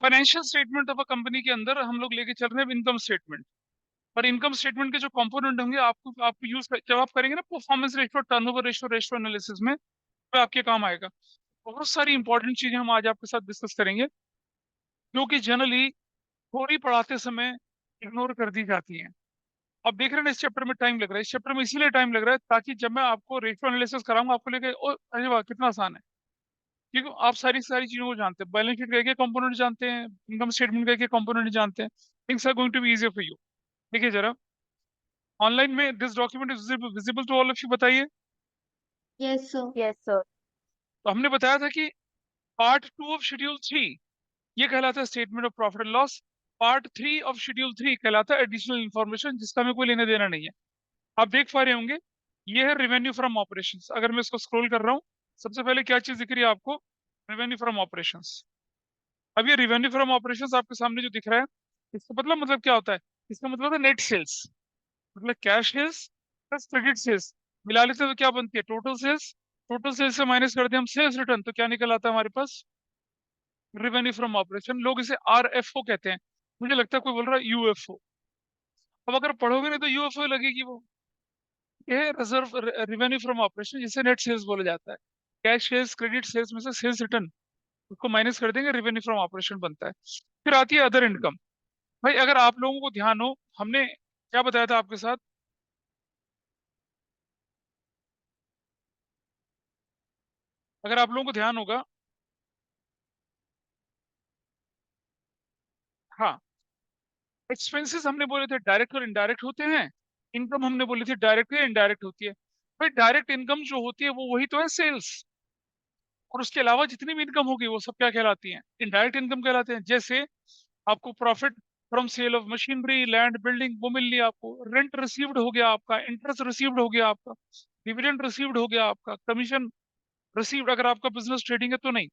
Financial statement of a company के अंदर हम लोग लेके चल रहे हैं इनकम स्टेटमेंट। और इनकम स्टेटमेंट के जो कंपोनेंट होंगे आपको यूज जब आप करेंगे ना performance ratio, turnover ratio, ratio analysis में, तो आपके काम आएगा। बहुत सारी इंपॉर्टेंट चीजें हम आज आपके साथ डिस्कस करेंगे, जो कि जनरली थोड़ी पढ़ाते समय इग्नोर कर दी जाती हैं। अब देख रहे हैं ना, इस चैप्टर में टाइम लग रहा है। इस चैप्टर में इसीलिए टाइम लग रहा है ताकि जब मैं आपको रेशियो एनालिसिस कराऊंगा, आपको लेके ओ अरे वाह कितना आसान है, क्योंकि आप सारी सारी चीजों को जानते हैं। बैलेंस शीट के कंपोनेंट जानते हैं, इनकम स्टेटमेंट के कंपोनेंट जानते हैं। Things are going to be easier for you. देखिए जरा, ऑनलाइन में this document is visible to all of you, बताइए। Yes sir. Yes sir. तो हमने बताया था कि पार्ट 2 ऑफ शेड्यूल 3 ये कहलाता है statement of profit and loss. Part 3 of schedule 3 कहलाता है एडिशनल इन्फॉर्मेशन, जिसका हमें कोई लेना देना नहीं है। आप देख पा रहे होंगे, ये है रेवेन्यू फ्रॉम ऑपरेशंस। अगर मैं इसको स्क्रॉल कर रहा हूँ, सबसे पहले क्या चीज दिख रही है आपको? Revenue from operations. अब ये रेवेन्यू फ्रॉम ऑपरेशंस आपके सामने जो दिख रहा है, इसका मतलब क्या होता है? इसका मतलब है नेट सेल्स। मतलब cash sales plus credit sales मिला लेते हैं तो क्या बनती है? Total sales. टोटल सेल्स से माइनस करते हैं हम सेल्स रिटर्न, तो क्या निकल आता है हमारे पास? Revenue from operation. लोग इसे RFO कहते हैं, मुझे लगता है कोई बोल रहा है UFO। अब अगर पढ़ोगे नहीं तो UFO लगेगी वो। ये रिजर्व रेवेन्यू फ्रॉम ऑपरेशन, जिसे नेट सेल्स बोला जाता है। कैश सेल्स क्रेडिट सेल्स में से सेल्स रिटर्न, उसको माइनस कर देंगे, रेवेन्यू फ्रॉम ऑपरेशन बनता है। फिर आती है अदर इनकम। भाई अगर आप लोगों को ध्यान हो, हमने क्या बताया था आपके साथ? अगर आप लोगों को ध्यान होगा, हाँ, एक्सपेंसेस हमने बोले थे डायरेक्ट और इनडायरेक्ट होते हैं। इनकम हमने बोली थी डायरेक्ट या इनडायरेक्ट होती है। भाई डायरेक्ट इनकम जो होती है वो वही तो है, सेल्स। और उसके अलावा जितनी भी इनकम होगी वो सब क्या कहलाती हैं? इनडायरेक्ट इनकम कहलाते हैं। जैसे आपको profit from sale of machinery, land, building, वो मिल लिया आपको। रेंट रिसीव्ड हो गया आपका, इंटरेस्ट रिसीव्ड हो गया आपका, डिविडेंड रिसीव्ड हो गया आपका, कमीशन रिसीव्ड। अगर आपका बिजनेस ट्रेडिंग है तो नहीं।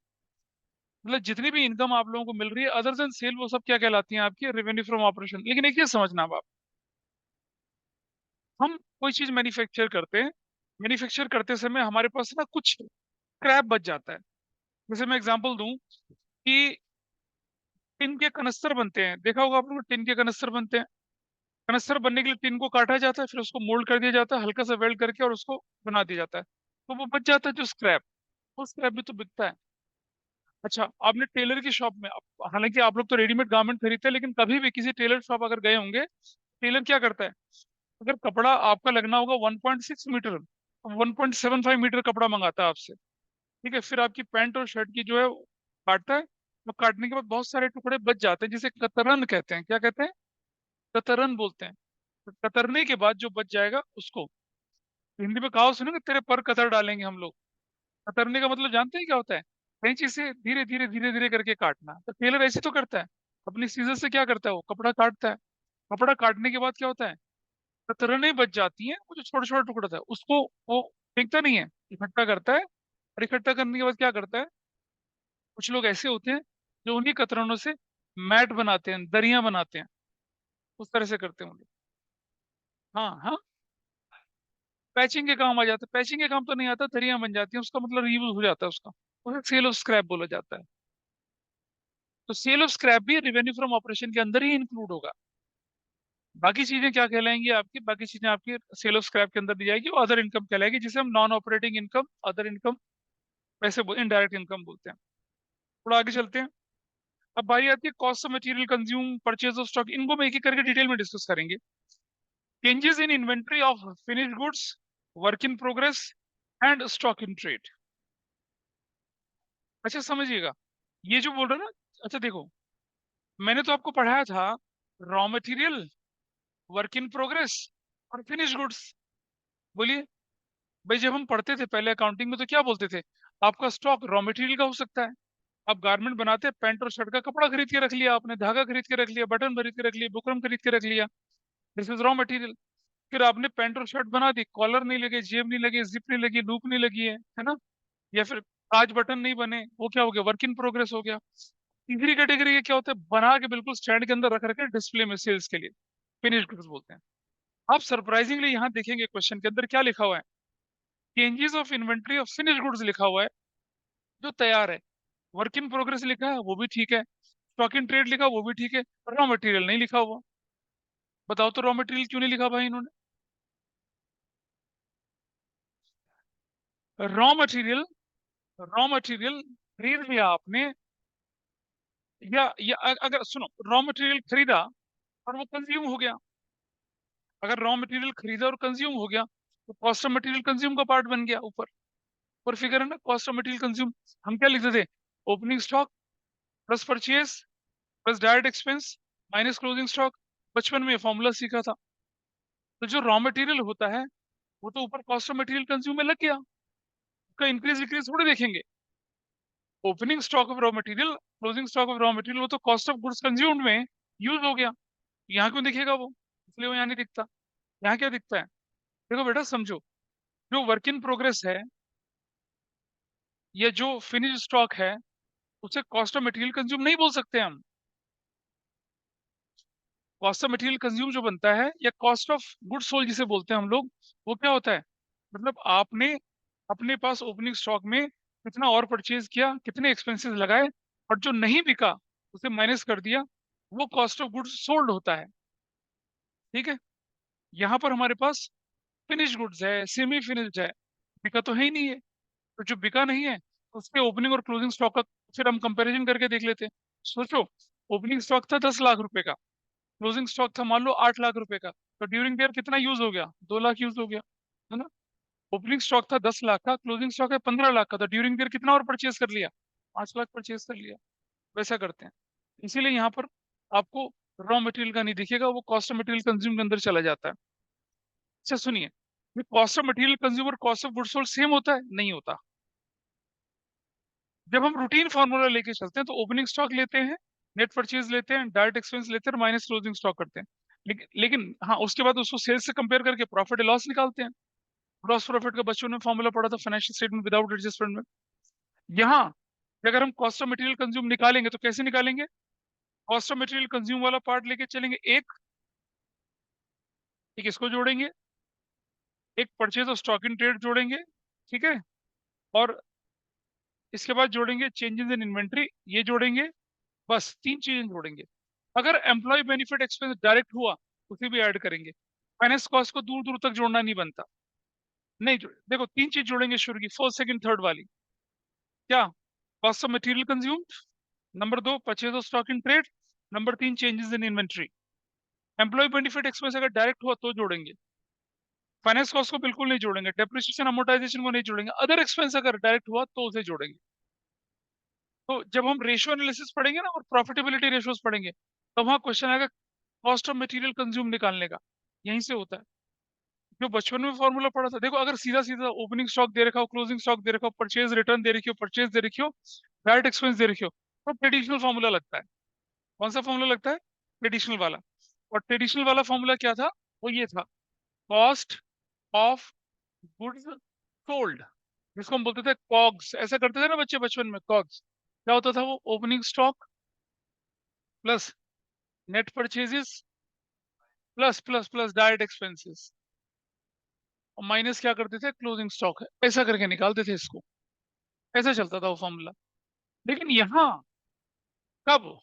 मतलब जितनी भी इनकम आप लोगों को मिल रही है अदर देन सेल, वो सब क्या कहलाती हैं? आपकी रेवेन्यू फ्रॉम ऑपरेशन। लेकिन एक ये समझना अब आप, हम कोई चीज मैन्युफैक्चर करते हैं, मैन्युफैक्चर करते समय हमारे पास ना कुछ स्क्रैप बच जाता है। जैसे मैं एग्जांपल दूं कि टिन के कनस्तर बनते हैं, देखा होगा आप लोगों ने, टिन के कनस्तर बनते हैं। कनस्तर बनने के लिए टिन को काटा जाता है, फिर उसको मोल्ड कर दिया जाता है, हल्का सा वेल्ड करके, और उसको बना दिया जाता है। तो वो बच जाता है जो स्क्रैप, वो स्क्रैप भी तो बिकता है। अच्छा, आपने टेलर की शॉप में, हालांकि आप लोग तो रेडीमेड गारमेंट खरीदते हैं, लेकिन कभी भी किसी टेलर शॉप अगर गए होंगे, टेलर क्या करता है? अगर कपड़ा आपका लगना होगा 1.6 मीटर, 1.75 मीटर कपड़ा मंगाता है आपसे। ठीक है, फिर आपकी पैंट और शर्ट की जो है वो काटता है। और काटने के बाद बहुत सारे टुकड़े बच जाते हैं, जिसे कतरन कहते हैं। क्या कहते हैं? कतरन बोलते हैं। तो कतरने के बाद जो बच जाएगा उसको, हिंदी में कहावत सुनेंगे, तेरे पर कतर डालेंगे हम लोग। कतरने का मतलब जानते हैं क्या होता है? कैंची से धीरे धीरे धीरे धीरे करके काटना। तो टेलर ऐसे तो करता है, अपनी सीजर से क्या करता है? वो कपड़ा काटता है। कपड़ा काटने के बाद क्या होता है? कतरने बच जाती हैं, वो जो छोटा छोटा टुकड़ा था उसको वो फेंकता नहीं है, इकट्ठा करता है। और इकट्ठा करने के बाद क्या करता है? कुछ लोग ऐसे होते हैं जो उन्हीं कतरनों से मैट बनाते हैं, दरियां बनाते हैं। उस तरह से करते हैं वो लोग। हाँ हाँ, पैचिंग के काम आ जाता है। पैचिंग के काम तो नहीं आता, दरियां बन जाती हैं, उसका मतलब रीयूज हो जाता है उसका। उसे सेल ऑफ स्क्रैप बोला जाता है। तो सेल ऑफ स्क्रैप भी रेवेन्यू फ्रॉम ऑपरेशन के अंदर ही इंक्लूड होगा। बाकी चीजें क्या कहलाएंगी आपकी? बाकी चीजें आपकी सेल ऑफ स्क्रैप के अंदर दी जाएगी, वो अदर इनकम कहलाएगी, जिसे हम non operating income, other income, वैसे इनडायरेक्ट इनकम बोलते हैं। थोड़ा आगे चलते हैं। अब बारी आती है cost of material consume, purchase of stock. इनको हम एक एक करके डिटेल में डिस्कस करेंगे। Changes in inventory of finished goods, work in progress and stock in trade. अच्छा समझिएगा, ये जो बोल रहे हैं ना, अच्छा देखो, मैंने तो आपको पढ़ाया था raw material, work in progress और फिनिश गुड्स। बोलिए। भाई जब हम पढ़ते थे पहले अकाउंटिंग में, तो क्या बोलते थे? आपका स्टॉक रॉ मटेरियल का हो सकता है। आप गारमेंट बनाते हैं, पैंट और शर्ट का कपड़ा खरीद के रख लिया आपने, धागा खरीद के रख लिया, बटन खरीद के रख लिया, बुकरम खरीद के रख लिया, दिस इज रॉ मटेरियल। फिर आपने पैंट और शर्ट बना दी, कॉलर नहीं लगे, जेब नहीं लगी, जिप नहीं लगी, लूप नहीं लगी है ना? या फिर आज बटन नहीं बने, वो क्या हो गया? वर्क इन प्रोग्रेस हो गया। तीसरी कैटेगरी ये क्या होता है? बना के बिल्कुल स्टैंड के अंदर रख रखे डिस्प्ले में सेल्स के लिए, फिनिश गुड्स बोलते हैं। आप सरप्राइजिंगली यहाँ देखेंगे क्वेश्चन के अंदर क्या लिखा हुआ है? Changes of inventory of finish goods लिखा हुआ है, जो तैयार है। वर्क इन प्रोग्रेस लिखा है, वो भी ठीक है। स्टॉक इन ट्रेड लिखा वो भी ठीक है, रॉ मटेरियल नहीं लिखा हुआ। बताओ तो रॉ मटेरियल क्यों नहीं लिखा भाई इन्होंने? रॉ मटेरियल, रॉ मटेरियल खरीद लिया आपने, या अगर सुनो, रॉ मटेरियल खरीदा और वो कंज्यूम हो गया। अगर रॉ मटेरियल खरीदा और कंज्यूम हो गया तो कॉस्ट ऑफ मटेरियल कंज्यूम का पार्ट बन गया ऊपर। और फिगर है ना, कॉस्ट ऑफ मटेरियल कंज्यूम। हम क्या लिखते थे? Opening stock plus purchase plus direct expense minus closing stock. बचपन में फॉर्मूला सीखा था। तो जो रॉ मटेरियल होता है वो तो ऊपर कॉस्ट ऑफ मटेरियल कंज्यूम में लग गया, उसका इंक्रीज डिक्रीज थोड़ी देखेंगे। Opening stock of raw material, closing stock of raw material, वो तो कॉस्ट ऑफ गुड्स कंज्यूम्ड में यूज हो गया। यहाँ क्यों दिखेगा वो? इसलिए वो यहाँ नहीं दिखता। यहाँ क्या दिखता है? देखो बेटा समझो, जो वर्क इन प्रोग्रेस है या जो फिनिश स्टॉक है उसे कॉस्ट ऑफ मटेरियल कंज्यूम नहीं बोल सकते हम। कॉस्ट ऑफ मटेरियल कंज्यूम जो बनता है या कॉस्ट ऑफ गुड्स सोल्ड जिसे बोलते हैं हम लोग, वो क्या होता है? मतलब आपने अपने पास ओपनिंग स्टॉक में कितना और परचेज किया, कितने एक्सपेंसेस लगाए, और जो नहीं बिका उसे माइनस कर दिया, वो कॉस्ट ऑफ गुड्स सोल्ड होता है। ठीक है। यहाँ पर हमारे पास फिनिश गुड्स है, सेमी फिनिश्ड है, बिका तो है ही नहीं है। तो जो बिका नहीं है उसके ओपनिंग और क्लोजिंग स्टॉक का फिर हम कंपैरिजन करके देख लेते हैं। सोचो, ओपनिंग स्टॉक था 10 लाख रुपए का, क्लोजिंग स्टॉक था मान लो 8 लाख रुपए का, तो ड्यूरिंग ईयर कितना यूज हो गया? 2 लाख यूज हो गया, है ना? ओपनिंग स्टॉक था 10 लाख का, क्लोजिंग स्टॉक है 15 लाख का, तो ड्यूरिंग ईयर कितना और परचेज कर लिया? 5 लाख परचेज कर लिया। वैसा करते हैं। इसीलिए यहाँ पर आपको रॉ मटेरियल का नहीं दिखेगा, वो कॉस्ट ऑफ मटेरियल कंज्यूम के अंदर चला जाता है। अच्छा सुनिए, ये कॉस्ट ऑफ मटेरियल कंज्यूम और cost of goods sold same होता है? नहीं होता। जब हम रूटीन फार्मूला लेके चलते हैं तो ओपनिंग स्टॉक लेते हैं, नेट परचेज लेते हैं, डायरेक्ट एक्सपेंस लेते हैं, माइनस क्लोजिंग स्टॉक करते हैं। लेकिन हाँ, उसके बाद उसको सेल्स से कंपेयर करके प्रॉफिट लॉस निकालते हैं। ग्रॉस प्रॉफिट का बच्चों ने फॉर्मूला पढ़ा था फाइनेंशियल स्टेटमेंट विदाउट एडजस्टमेंट में। यहाँ अगर हम कॉस्ट ऑफ मटेरियल कंज्यूम निकालेंगे तो कैसे निकालेंगे? कॉस्ट ऑफ मटेरियल कंज्यूम वाला पार्ट लेके चलेंगे, एक एक इसको जोड़ेंगे, एक purchase of stock in trade जोड़ेंगे, ठीक है, और इसके बाद जोड़ेंगे चेंजेस इन इन्वेंट्री, ये जोड़ेंगे। बस 3 चीजें जोड़ेंगे। अगर एम्प्लॉय बेनिफिट एक्सपेंस डायरेक्ट हुआ उसे भी ऐड करेंगे। फाइनेंस कॉस्ट को दूर दूर तक जोड़ना नहीं बनता। नहीं देखो, 3 चीज जोड़ेंगे शुरू की, फर्स्ट सेकंड थर्ड वाली। क्या? Cost of material consumed, number 2 purchase of stock in trade, number 3 changes in inventory. Employ benefit expense अगर डायरेक्ट हुआ तो जोड़ेंगे, फाइनेंस कॉस्ट को बिल्कुल नहीं जोड़ेंगे, डेप्रिसिएशन अमोर्टाइजेशन को नहीं जोड़ेंगे, अदर एक्सपेंस अगर डायरेक्ट हुआ तो उसे जोड़ेंगे। तो जब हम रेशियो एनालिसिस पढ़ेंगे ना और प्रॉफिटेबिलिटी रेशियोज पढ़ेंगे, तो वहां क्वेश्चन आएगा कॉस्ट ऑफ मटेरियल कंज्यूम निकालने का। यहीं से होता है। जो बचपन में फॉर्मूला पढ़ा था, देखो अगर सीधा सीधा ओपनिंग स्टॉक दे रखा हो, क्लोजिंग स्टॉक दे रखा हो, परचेज रिटर्न दे रखी हो, परचेज दे रखी हो, डायरेक्ट एक्सपेंस दे रखी हो, तो ट्रेडिशनल फॉर्मूला लगता है। कौन सा फॉर्मूला लगता है? ट्रेडिशनल वाला। और ट्रेडिशनल वाला फॉर्मूला क्या था? वो ये था, कॉस्ट ऑफ गुड्स सोल्ड, जिसको हम बोलते थे कॉग्स। ऐसा करते थे ना बच्चे बचपन में, कॉग्स क्या होता था? वो opening stock plus net purchases plus plus plus direct expenses, और माइनस क्या करते थे? क्लोजिंग स्टॉक है, ऐसा करके निकालते थे इसको। ऐसा चलता था वो फॉर्मूला। लेकिन यहाँ कब?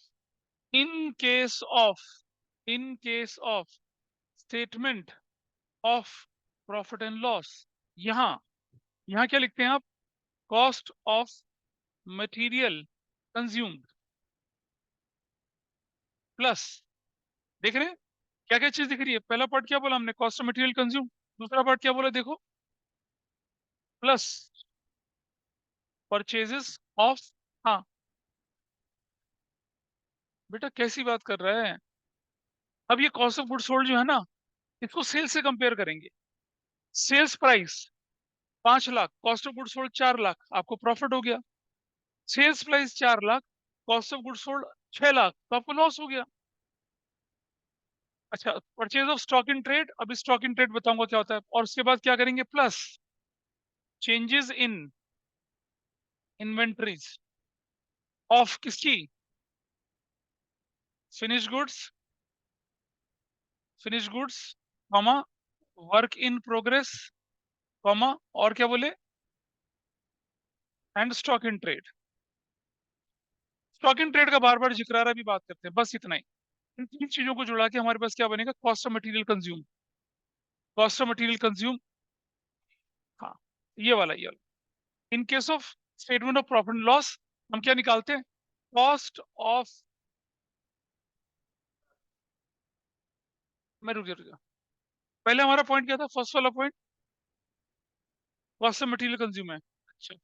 In case of, in case of statement of profit and loss, यहाँ यहाँ क्या लिखते हैं आप? Cost of material consumed plus, देख रहे हैं क्या क्या चीज दिख रही है? पहला पार्ट क्या बोला हमने? Cost of material consume. दूसरा पार्ट क्या बोला देखो? प्लस परचेजेस ऑफ, हाँ बेटा कैसी बात कर रहा है? अब ये कॉस्ट ऑफ गुड्स सोल्ड जो है ना, इसको सेल्स से कंपेयर करेंगे। Sales price 5 lakh, cost of goods sold 4 lakh, आपको प्रॉफिट हो गया। Sales price 4 lakh, cost of goods sold 6 lakh, तो आपको लॉस हो गया। अच्छा, purchase of stock in trade, अभी स्टॉक इन ट्रेड बताऊंगा क्या होता है, और उसके बाद क्या करेंगे? Plus changes in inventories of किसकी? Finish goods, finish goods comma work in progress comma, और क्या बोले? And stock in trade. Stock in trade का बार बार जिक्र आ रहा है, अभी बात करते हैं, बस इतना ही। इन तीन चीजों को जुड़ा के हमारे पास क्या बनेगा? Cost of material consume. Cost of material consume, हाँ, ये वाला। In case of statement of profit and loss हम क्या निकालते हैं? कॉस्ट ऑफ, मैं रुक जा, पहले हमारा पॉइंट क्या था? फर्स्ट वाला point cost of material consume है। अच्छा,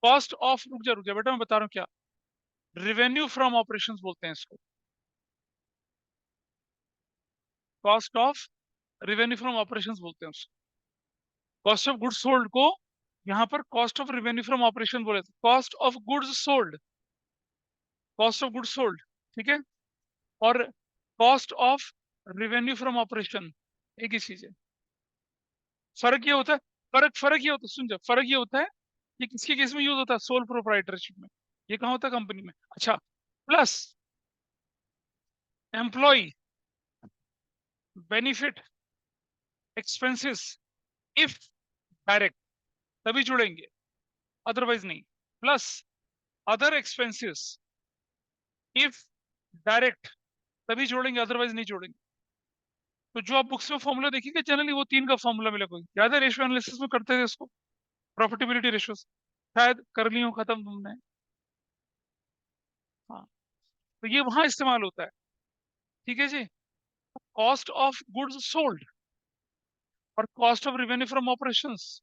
कॉस्ट ऑफ, रुक जा बेटा, मैं बता रहा हूँ क्या, रेवेन्यू फ्रॉम ऑपरेशंस बोलते हैं इसको। Cost of revenue from operations बोलते हैं उसको। कॉस्ट ऑफ गुड्स सोल्ड को यहाँ पर cost of revenue from operation बोले थे, cost of goods sold, cost of goods sold, ठीक है। और cost of revenue from operation एक ही चीज है। फर्क ये होता है, फर्क फर्क ये होता है, सुन जा, फर्क ये होता है कि किसके केस में यूज होता है? सोल प्रोप्राइटरशिप में। ये कहाँ होता है? कंपनी में। अच्छा, plus employ benefit expenses if direct, तभी जुड़ेंगे, अदरवाइज नहीं। Plus other expenses if direct, तभी जोड़ेंगे, अदरवाइज नहीं जोड़ेंगे। तो जो आप बुक्स में फॉर्मूला देखिए जनरली वो तीन का फॉर्मूला मिला, कोई याद है? रेशियो एनालिसिस में करते थे इसको, प्रॉफिटेबिलिटी रेशियो, शायद कर ली हो खत्म तुमने। हाँ, तो ये वहां इस्तेमाल होता है, ठीक है जी। कॉस्ट ऑफ गुड्स सोल्ड और cost of revenue from operations,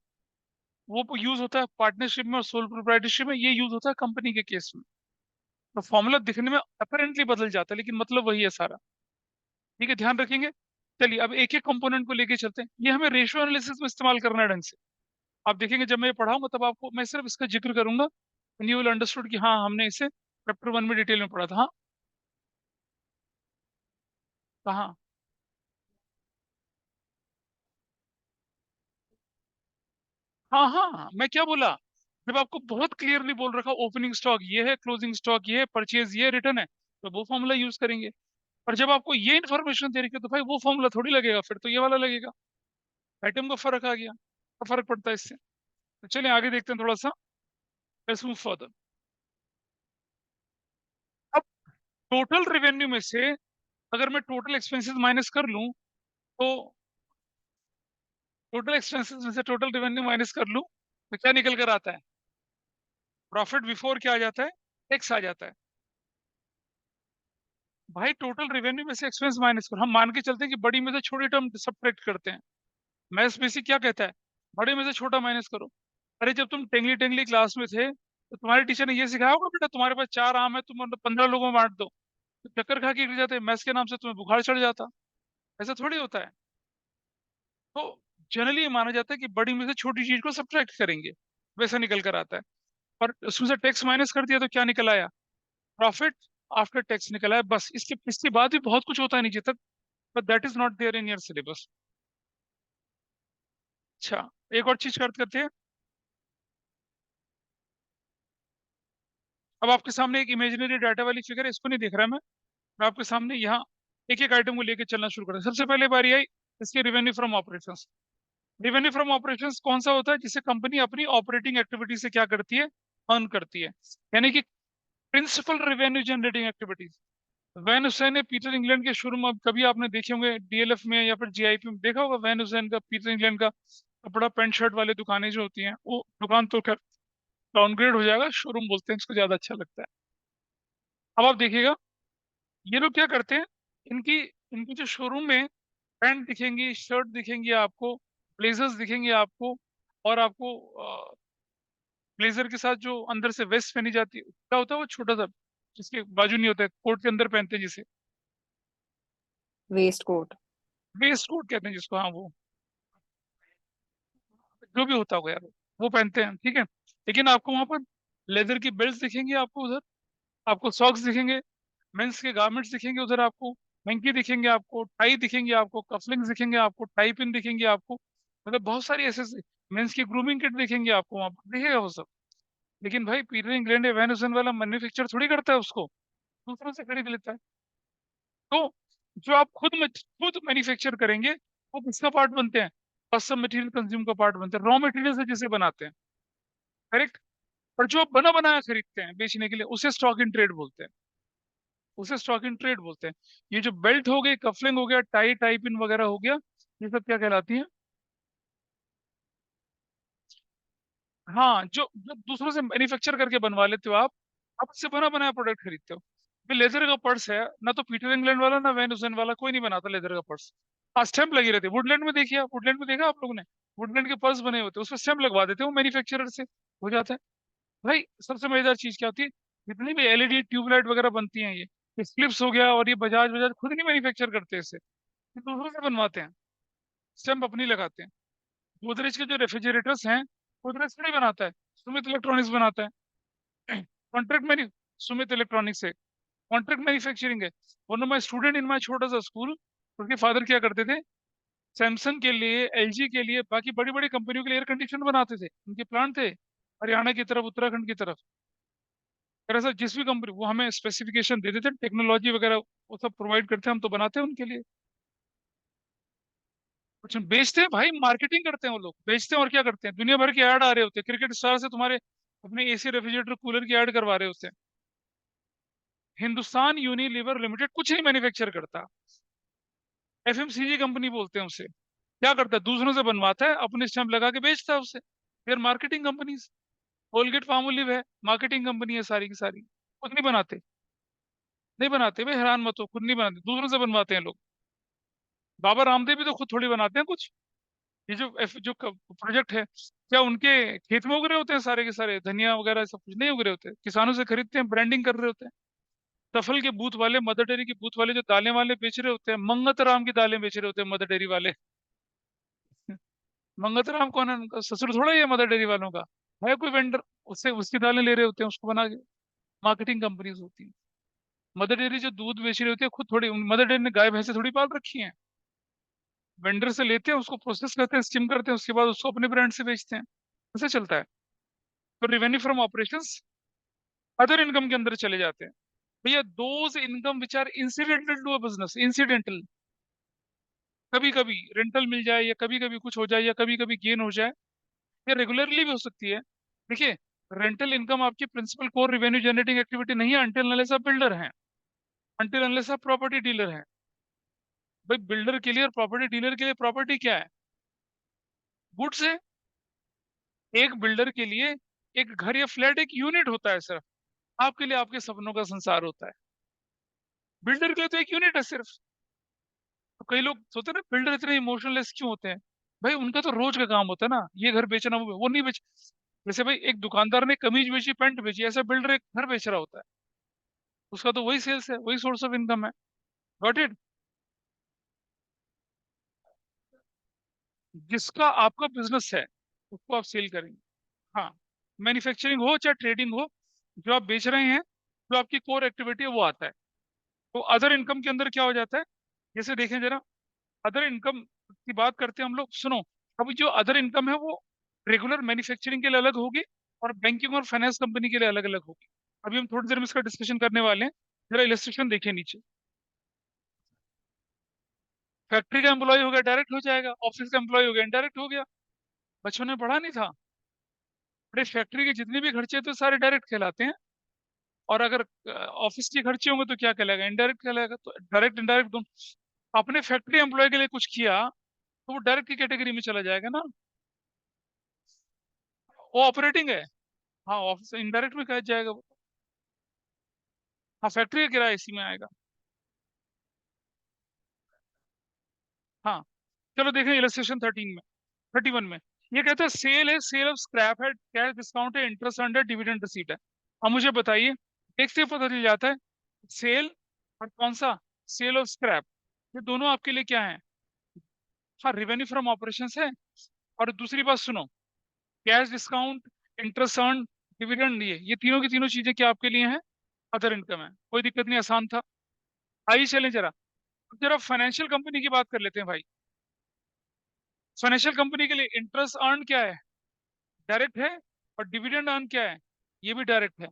वो यूज होता है पार्टनरशिप में और सोल प्रोप्राइटरशिप में, ये यूज होता है कंपनी के केस में। तो फॉर्मूला दिखने में अपेरेंटली बदल जाता है, लेकिन मतलब वही है सारा, ठीक है, ध्यान रखेंगे। चलिए अब एक एक कंपोनेंट को लेके चलते हैं, ये हमें रेशियो एनालिसिस में इस्तेमाल करना है ढंग से। आप देखेंगे जब मैं ये पढ़ाऊंगा तब आपको मैं सिर्फ इसका जिक्र करूंगा, एंड यू विल अंडरस्टूड कि हाँ हमने इसे चैप्टर 1 में डिटेल में पढ़ा था। हाँ, कहाँ? हाँ हाँ हाँ, मैं क्या बोला? जब आपको बहुत क्लियरली बोल रखा ओपनिंग स्टॉक ये है, क्लोजिंग स्टॉक ये है, परचेज ये रिटर्न है, तो वो फॉर्मूला यूज करेंगे। और जब आपको ये इन्फॉर्मेशन दे रही है तो भाई वो फॉर्मूला थोड़ी लगेगा, फिर तो ये वाला लगेगा। आइटम का फर्क आ गया, तो फर्क पड़ता है इससे। तो चलिए आगे देखते हैं थोड़ा सा, लेट्स मूव फर्दर। अब टोटल रेवेन्यू में से अगर मैं टोटल एक्सपेंसेस माइनस कर लूं, तो टोटल एक्सपेंसेस में से टोटल रेवेन्यू माइनस कर लूं तो क्या निकल कर आता है? प्रॉफिट बिफोर क्या आ जाता है? टैक्स आ जाता है। भाई टोटल रेवेन्यू में से एक्सपेंस माइनस करो, हम मान के चलते हैं कि बड़ी में से छोटी टर्म सब्ट्रैक्ट करते हैं। मैथ्स बेसिक क्या कहता है? बड़े में से छोटा माइनस करो। अरे जब तुम टेंगली टेंगली क्लास में थे तो तुम्हारे टीचर ने ये सिखाया होगा, बेटा तुम्हारे पास 4 आम है, तुम 15 लोगों में बांट दो, तो चक्कर खा के गिर जाते, मैथ्स के नाम से तुम्हें बुखार चढ़ जाता। ऐसा थोड़ी होता है। तो जनरली ये माना जाता है कि बड़ी में से छोटी चीज को सब्ट्रैक्ट करेंगे, वैसा निकल कर आता है। और उसमें से टैक्स माइनस कर दिया तो क्या निकल आया? प्रॉफिट आफ्टर टैक्स निकल आया। बस इसके बाद भी बहुत कुछ होता है नीचे तक, but that is not there in your syllabus. अच्छा, एक और चीज करते हैं। अब आपके सामने एक इमेजिनरी डाटा वाली फिगर है, इसको नहीं देख रहा मैं आपके सामने यहाँ एक एक आइटम को लेकर चलना शुरू करता हूं। सबसे पहले बारी आई इसके revenue from operations. Revenue from operations कौन सा होता है? जिसे कंपनी अपनी ऑपरेटिंग एक्टिविटी से क्या करती है? अर्न करती है, यानी कि principal revenue generating activities. Van Heusen ने पीटर इंग्लैंड के शोरूम, अब कभी आपने देखे होंगे डीएलएफ में या फिर जीआईपी में देखा होगा, वैन हुसैन का, पीटर इंग्लैंड का कपड़ा पैंट शर्ट वाले दुकानें जो होती हैं, वो दुकान तो खैर डाउनग्रेड हो जाएगा, शोरूम बोलते हैं इसको, ज्यादा अच्छा लगता है। अब आप देखिएगा ये लोग क्या करते हैं, इनकी इनकी जो शोरूम में पैंट दिखेंगी, शर्ट दिखेंगी आपको, ब्लेजर्स दिखेंगे आपको, और आपको ब्लेजर के साथ जो अंदर से वेस्ट पहनी जाती है, क्या होता है वो छोटा सा, जिसके बाजू नहीं होता है, कोट के अंदर पहनते हैं जिसे वेस्ट कोट। वेस्ट कोट कहते हैं जिसको, हाँ वो जो भी होता होगा यार, वो पहनते हैं, ठीक है। लेकिन आपको वहां पर लेदर की बेल्ट दिखेंगी आपको उधर, आपको सॉक्स दिखेंगे, मेंस के गारमेंट्स दिखेंगे उधर आपको, मंकी दिखेंगे आपको, टाई दिखेंगे आपको, कफलिंग्स दिखेंगे आपको, टाई पिन दिखेंगे आपको, मतलब बहुत सारी ऐसे मेंस की ग्रूमिंग किट दिखेंगे आपको, वहां पर दिखेगा वो सब। लेकिन भाई पीटर इंग्लैंड या वैन ह्यूसेन वाला मैन्युफैक्चर थोड़ी करता है उसको, दूसरों से खरीद लेता है। तो जो आप खुद मैन्युफैक्चर करेंगे वो किसका पार्ट बनते हैं? कस्टम मटेरियल कंज्यूम का पार्ट बनते हैं, रॉ मटेरियल से जिसे बनाते हैं, करेक्ट। पर जो आप बना बनाया खरीदते हैं बेचने के लिए, उसे स्टॉक इन ट्रेड बोलते हैं। उसे स्टॉक इन ट्रेड बोलते हैं। ये जो बेल्ट हो गई, कफलिंग हो गया, टाई टाई पिन वगैरह हो गया, ये सब क्या कहलाती है? हाँ, जो जो दूसरों से मैन्युफैक्चर करके बनवा लेते हो आप उससे बना बनाया प्रोडक्ट खरीदते हो। फिर लेदर का पर्स है ना, तो पीटर इंग्लैंड वाला ना वैन ह्यूसेन वाला कोई नहीं बनाता लेदर का पर्स। हाँ, स्टैंप लगी रहती है। वुडलैंड में देखिए, आप वुडलैंड में देखा आप लोगों ने? वुडलैंड के पर्स बने होते हैं, उसमें स्टैंप लगवा देते हैं, वो मैन्युफैक्चरर से हो जाता है। भाई सबसे मजेदार चीज क्या होती है, जितनी भी एलईडी ट्यूबलाइट वगैरह बनती हैं, ये फिलिप्स हो गया, और ये बजाज बजाज खुद नहीं मैन्युफैक्चर करते हैं इसे, ये दूसरों से बनवाते हैं, स्टैंप अपनी लगाते हैं। गोदरेज के जो रेफ्रिजरेटर्स हैं, गोदरेज नहीं बनाता है, सुमित इलेक्ट्रॉनिक्स बनाता है। कॉन्ट्रैक्ट मैन्यू सुमित इलेक्ट्रॉनिक्स से कॉन्ट्रैक्ट मैन्युफैक्चरिंग है। One of my student in my छोटा सा स्कूल, उनके फादर क्या करते थे, सैमसंग के लिए, एलजी के लिए, बाकी बड़ी बड़ी कंपनियों के लिए एयर कंडीशनर बनाते थे। उनके प्लांट थे हरियाणा की तरफ, उत्तराखंड की तरफ। अगर ऐसा जिस भी कंपनी, वो हमें स्पेसिफिकेशन दे देते, टेक्नोलॉजी वगैरह वो सब प्रोवाइड करते हैं, हम तो बनाते हैं उनके लिए। कुछ बेचते हैं भाई, मार्केटिंग करते हैं वो लोग, बेचते हैं और क्या करते हैं, दुनिया भर के ऐड आ रहे होते हैं, क्रिकेट स्टार से तुम्हारे अपने एसी रेफ्रिजरेटर कूलर की ऐड करवा रहे होते हैं। हिंदुस्तान यूनिलीवर लिमिटेड कुछ नहीं मैन्युफैक्चर करता, एफएमसीजी कंपनी बोलते हैं उसे। क्या करता है, दूसरों से बनवाता है, अपने स्टैंप लगा के बेचता है उसे। फिर मार्केटिंग कंपनी, कोलगेट पामोलिव है, मार्केटिंग कंपनी है सारी की सारी, खुद नहीं बनाते। नहीं बनाते भाई, हैरान मत हो, खुद नहीं बनाते, दूसरों से बनवाते हैं लोग। बाबा रामदेव भी तो खुद थोड़ी बनाते हैं कुछ। ये जो प्रोजेक्ट है, क्या उनके खेत में उग रहे होते हैं सारे के सारे धनिया वगैरह, सब कुछ नहीं उग रहे होते, किसानों से खरीदते हैं, ब्रांडिंग कर रहे होते हैं। सफल के बूथ वाले, मदर डेयरी के बूथ वाले जो दालें वाले बेच रहे होते हैं, मंगत राम की दालें बेच रहे होते हैं मदर डेयरी वाले। मंगत राम कौन है, उनका ससुर थोड़ा ही है मदर डेयरी वालों का, है कोई वेंडर, उससे उसकी दालें ले रहे होते हैं, उसको बना के। मार्केटिंग कंपनीज होती है। मदर डेयरी जो दूध बेच रही होती है, खुद थोड़ी मदर डेयरी ने गाय भैंसे थोड़ी पाल रखी है, वेंडर से लेते हैं, उसको प्रोसेस करते हैं, स्किम करते हैं, उसके बाद उसको अपने ब्रांड से बेचते हैं। ऐसे चलता है। तो revenue from operations other income के अंदर चले जाते हैं। भैया those income which are incidental to a business, incidental, कभी कभी रेंटल मिल जाए, या कभी कभी कुछ हो जाए, या कभी कभी गेन हो जाए, या रेगुलरली भी हो सकती है। देखिए, रेंटल इनकम आपकी principal core revenue generating activity नहीं है, अंटिल अनलेस आप बिल्डर हैं, अंटिल अनलेस आप प्रॉपर्टी डीलर हैं। भाई बिल्डर के लिए और प्रॉपर्टी डीलर के लिए प्रॉपर्टी क्या है, गुड्स है। एक बिल्डर के लिए एक घर या फ्लैट एक यूनिट होता है सिर्फ, आपके लिए आपके सपनों का संसार होता है। बिल्डर के लिए तो एक यूनिट है सिर्फ। तो कई लोग सोचते हैं ना, बिल्डर इतने इमोशनलेस क्यों होते हैं? भाई उनका तो रोज का काम होता है ना, ये घर बेचना, वो नहीं बेच। जैसे भाई एक दुकानदार ने कमीज बेची, पैंट बेची, ऐसा बिल्डर एक घर बेच रहा होता है, उसका तो वही सेल्स है, वही सोर्स ऑफ इनकम है। Got it? जिसका आपका बिजनेस है, उसको आप सेल करेंगे। हाँ, मैन्युफैक्चरिंग हो चाहे ट्रेडिंग हो, जो आप बेच रहे हैं, जो आपकी कोर एक्टिविटी है, वो आता है। तो अदर इनकम के अंदर क्या हो जाता है, जैसे देखें जरा, अदर इनकम की बात करते हैं हम लोग, सुनो। अभी जो अदर इनकम है, वो रेगुलर मैन्युफैक्चरिंग के लिए अलग होगी, और बैंकिंग और फाइनेंस कंपनी के लिए अलग अलग होगी। अभी हम थोड़ी देर में इसका डिस्कशन करने वाले हैं। जरा इलस्ट्रेशन देखिए नीचे। फैक्ट्री का एम्प्लॉय हो गया, डायरेक्ट हो जाएगा। ऑफिस का एम्प्लॉय हो गया, इनडायरेक्ट हो गया। बच्चों ने पढ़ा नहीं था, बड़े फैक्ट्री के जितने भी खर्चे तो सारे डायरेक्ट कहलाते हैं। और अगर ऑफिस के खर्चे होंगे तो क्या कहलाएगा, इनडायरेक्ट कहलाएगा। तो डायरेक्ट इनडायरेक्ट दोनों। आपने फैक्ट्री एम्प्लॉय के लिए कुछ किया, तो वो डायरेक्ट की कैटेगरी में चला जाएगा ना, वो ऑपरेटिंग है। हाँ, ऑफिस इनडायरेक्ट में कहा जाएगा वो। हाँ, फैक्ट्री का किराया इसी में आएगा। हाँ, चलो देखें इलस्ट्रेशन 13 में, 31 में। ये कहता है सेल है, सेल ऑफ स्क्रैप है, कैश डिस्काउंट है, इंटरेस्ट अंडर डिविडेंड रिसीट है। अब मुझे बताइए, एक से पता चल जाता है, सेल और कौन सा, सेल ऑफ स्क्रैप, ये दोनों आपके लिए क्या है? हाँ, रेवेन्यू फ्रॉम ऑपरेशन है। और दूसरी बात सुनो, cash discount, interest earn, dividend, ये तीनों की तीनों चीजें क्या आपके लिए हैं? अदर इनकम है। कोई दिक्कत नहीं, आसान था। आइए चलें जरा, अब जरा फाइनेंशियल कंपनी की बात कर लेते हैं भाई। फाइनेंशियल कंपनी के लिए इंटरेस्ट अर्न क्या है, डायरेक्ट है। और डिविडेंड अर्न क्या है, ये भी डायरेक्ट है,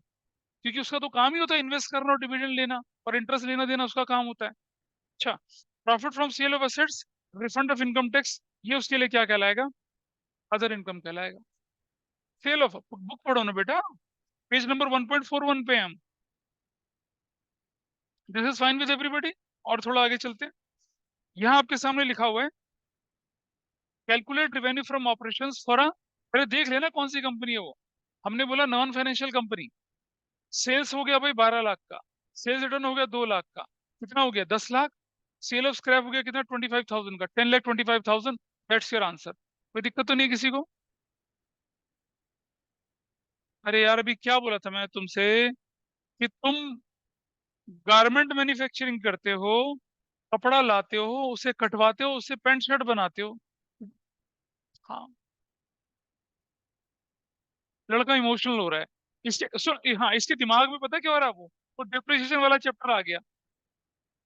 क्योंकि उसका तो काम ही होता है इन्वेस्ट करना और डिविडेंड लेना, और इंटरेस्ट लेना देना उसका काम होता है। अच्छा, profit from sale of assets, refund of income tax, ये उसके लिए क्या कहलाएगा? अदर इनकम कहलाएगा। सेल ऑफ, बुक पढ़ो ना बेटा, पेज नंबर 1.41 पे हम। This is fine with everybody. और थोड़ा आगे चलते हैं। यहाँ आपके सामने लिखा हुआ है calculate revenue from operations for a, पहले देख लेना कौन सी कंपनी है वो। हमने बोला नॉन फाइनेंशियल कंपनी। सेल्स हो गया भाई 12 लाख का, सेल्स रिटर्न हो गया 2 लाख का, कितना हो गया 10 लाख। सेल ऑफ स्क्रैप हो गया कितना 25,000 का, 10,25,000। That's your answer. कोई दिक्कत तो नहीं है किसी को? अरे यार अभी क्या बोला था मैं तुमसे कि तुम गारमेंट मैन्युफैक्चरिंग करते हो, कपड़ा लाते हो, उसे कटवाते हो, उससे पैंट शर्ट बनाते हो। हाँ, लड़का इमोशनल हो रहा है। इसके हाँ, इसके दिमाग में पता क्या हो रहा है, वो डिप्रिसिएशन वाला चैप्टर आ गया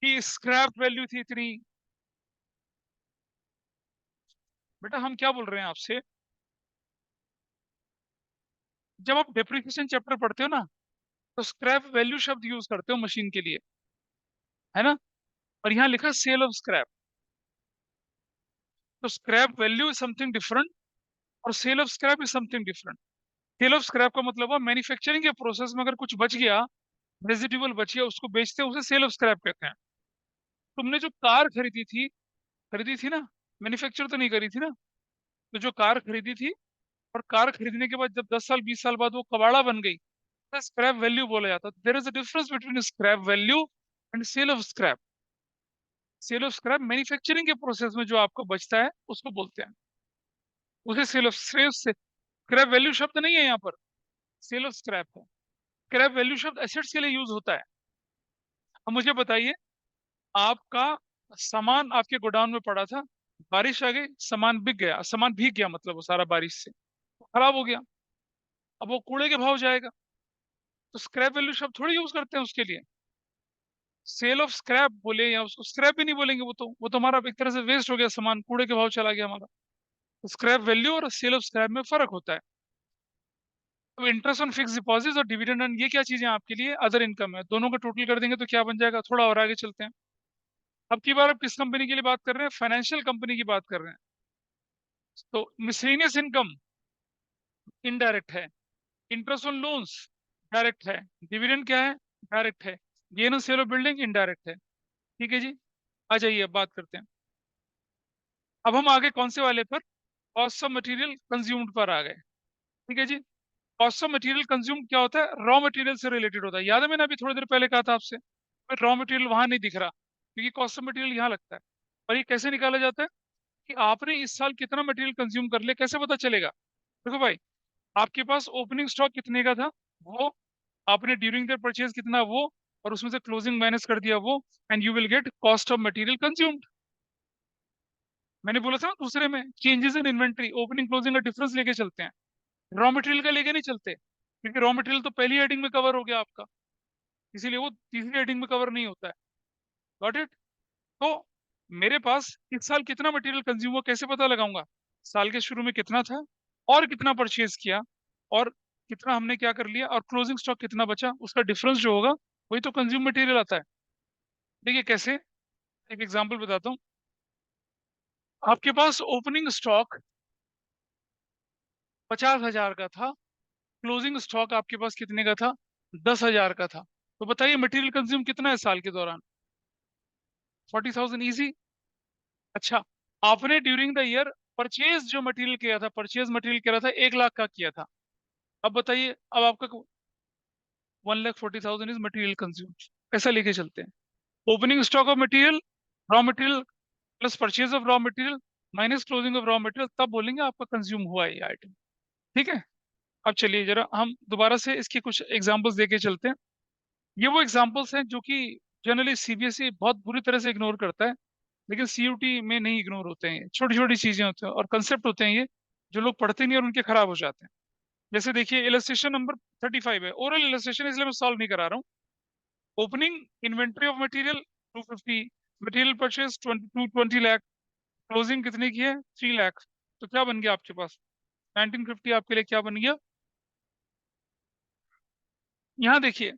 कि स्क्रैप वैल्यू थी इतनी। बेटा हम क्या बोल रहे हैं आपसे, जब आप डिप्रिसिएशन चैप्टर पढ़ते हो ना, तो स्क्रैप वैल्यू शब्द यूज करते हो मशीन के लिए, है ना? और यहाँ लिखा सेल ऑफ स्क्रैप। तो scrap value is something different और sale of scrap is something different. Sale of scrap का मतलब है मैन्युफैक्चरिंग के प्रोसेस में अगर कुछ बच गया, रेजिड्यूअल बच गया, उसको बेचते हैं, उसे सेल ऑफ स्क्रैप कहते हैं। तुमने जो कार खरीदी थी ना, मैन्युफैक्चर तो नहीं करी थी ना, तो जो कार खरीदी थी, और कार खरीदने के बाद जब 10 साल 20 साल बाद वो कबाड़ा बन गई, तो स्क्रैप वैल्यू बोला जाता है। There is a difference between scrap value and sale of scrap. Sale of scrap manufacturing के प्रोसेस में जो आपको बचता है उसको बोलते हैं, उसे सेल ऑफ से स्क्रैप वैल्यू शब्द नहीं है यहाँ पर, सेल ऑफ स्क्रैप है। स्क्रैप वैल्यू शब्द एसेट्स के लिए यूज होता है। अब मुझे बताइए, आपका सामान आपके गोडाउन में पड़ा था, बारिश आ गई, सामान बिक गया, सामान भीग गया, मतलब वो सारा बारिश से खराब हो गया, अब वो कूड़े के भाव जाएगा। तो स्क्रैप वैल्यू शब्द थोड़ी यूज करते हैं उसके लिए। सेल ऑफ स्क्रैप बोले या उसको स्क्रैप भी नहीं बोलेंगे, वो तो हमारा एक तरह से वेस्ट हो गया, सामान कूड़े के भाव चला गया हमारा। तो स्क्रैप वैल्यू और सेल ऑफ स्क्रैप में फर्क होता है। तो इंटरेस्ट ऑन फिक्स डिपॉजिट और डिविडेंड, ये क्या चीजें हैं आपके लिए, अदर इनकम है। दोनों का टोटल कर देंगे तो क्या बन जाएगा, थोड़ा और आगे चलते हैं। अब की बार आप किस कंपनी के लिए बात कर रहे हैं, फाइनेंशियल कंपनी की बात कर रहे हैं। तो मिसलेनियस इनकम इनडायरेक्ट है, इंटरेस्ट ऑन लोन्स डायरेक्ट है, डिविडेंड क्या है, डायरेक्ट है, gain on sale of building indirect है। ठीक है जी, आ जाइए अब बात करते हैं। अब हम आगे कौन से वाले पर, कॉस्ट ऑफ मटेरियल कंज्यूम्ड पर आ गए। ठीक है जी। कॉस्ट ऑफ मटेरियल कंज्यूम क्या होता है, रॉ मटेरियल से रिलेटेड होता है। याद है मैंने अभी थोड़ी देर पहले कहा था आपसे, रॉ मटेरियल वहां नहीं दिख रहा क्योंकि कॉस्ट ऑफ मटेरियल यहाँ लगता है। और ये कैसे निकाला जाता है कि आपने इस साल कितना मटेरियल कंज्यूम कर लिया, कैसे पता चलेगा? देखो भाई, आपके पास ओपनिंग स्टॉक कितने का था, वो आपने ड्यूरिंग द परचेज कितना, वो और उसमें से क्लोजिंग माइनस कर दिया वो, and you will get cost of material consumed. मैंने बोला था ना दूसरे में, changes in inventory opening closing का डिफरेंस लेके चलते हैं, रॉ मटेरियल का लेके नहीं चलते, क्योंकि रॉ मटेरियल तो पहली हेडिंग में कवर हो गया आपका, इसीलिए वो तीसरी हेडिंग में कवर नहीं होता है। Got it? तो मेरे पास इस साल कितना मटेरियल कंज्यूम हुआ कैसे पता लगाऊंगा, साल के शुरू में कितना था और कितना परचेज किया और कितना हमने क्या कर लिया और क्लोजिंग स्टॉक कितना बचा, उसका डिफरेंस जो होगा वही तो कंज्यूम मटेरियल आता है। देखिए कैसे, एक एग्जांपल बताता हूँ। आपके पास ओपनिंग स्टॉक 50,000 का था, क्लोजिंग स्टॉक आपके पास कितने का था, 10,000 का था। तो बताइए मटेरियल कंज्यूम कितना है साल के दौरान, 40,000 इजी। अच्छा, आपने ड्यूरिंग द ईयर परचेज जो मटेरियल किया था, परचेज मटेरियल किया था 1 लाख का किया था। अब बताइए, अब आपका 1,40,000 इज मटेरियल कंज्यूम। ऐसा लेके चलते हैं, opening stock of material, raw material plus purchase of raw material minus closing of raw material, तब बोलेंगे आपका कंज्यूम हुआ है ये आइटम। ठीक है? अब चलिए जरा हम दोबारा से इसके कुछ एग्जांपल्स देके चलते हैं। ये वो एग्जांपल्स हैं जो कि जनरली सीबीएसई बहुत बुरी तरह से इग्नोर करता है, लेकिन सीयूटी में नहीं इग्नोर होते हैं। छोटी छोटी चीजें होती हैं और कंसेप्ट होते हैं ये, जो लोग पढ़ते नहीं और उनके खराब हो जाते हैं। जैसे देखिए इलस्ट्रेशन नंबर 35 है, ओरल इलस्ट्रेशन, इसलिए मैं सॉल्व नहीं करा रहा हूँ। Opening inventory of material 250, material purchase 20 lakh, closing कितने की है 3 लाख। तो क्या बन गया आपके पास, 1950 आपके लिए क्या बन गया। यहाँ देखिए,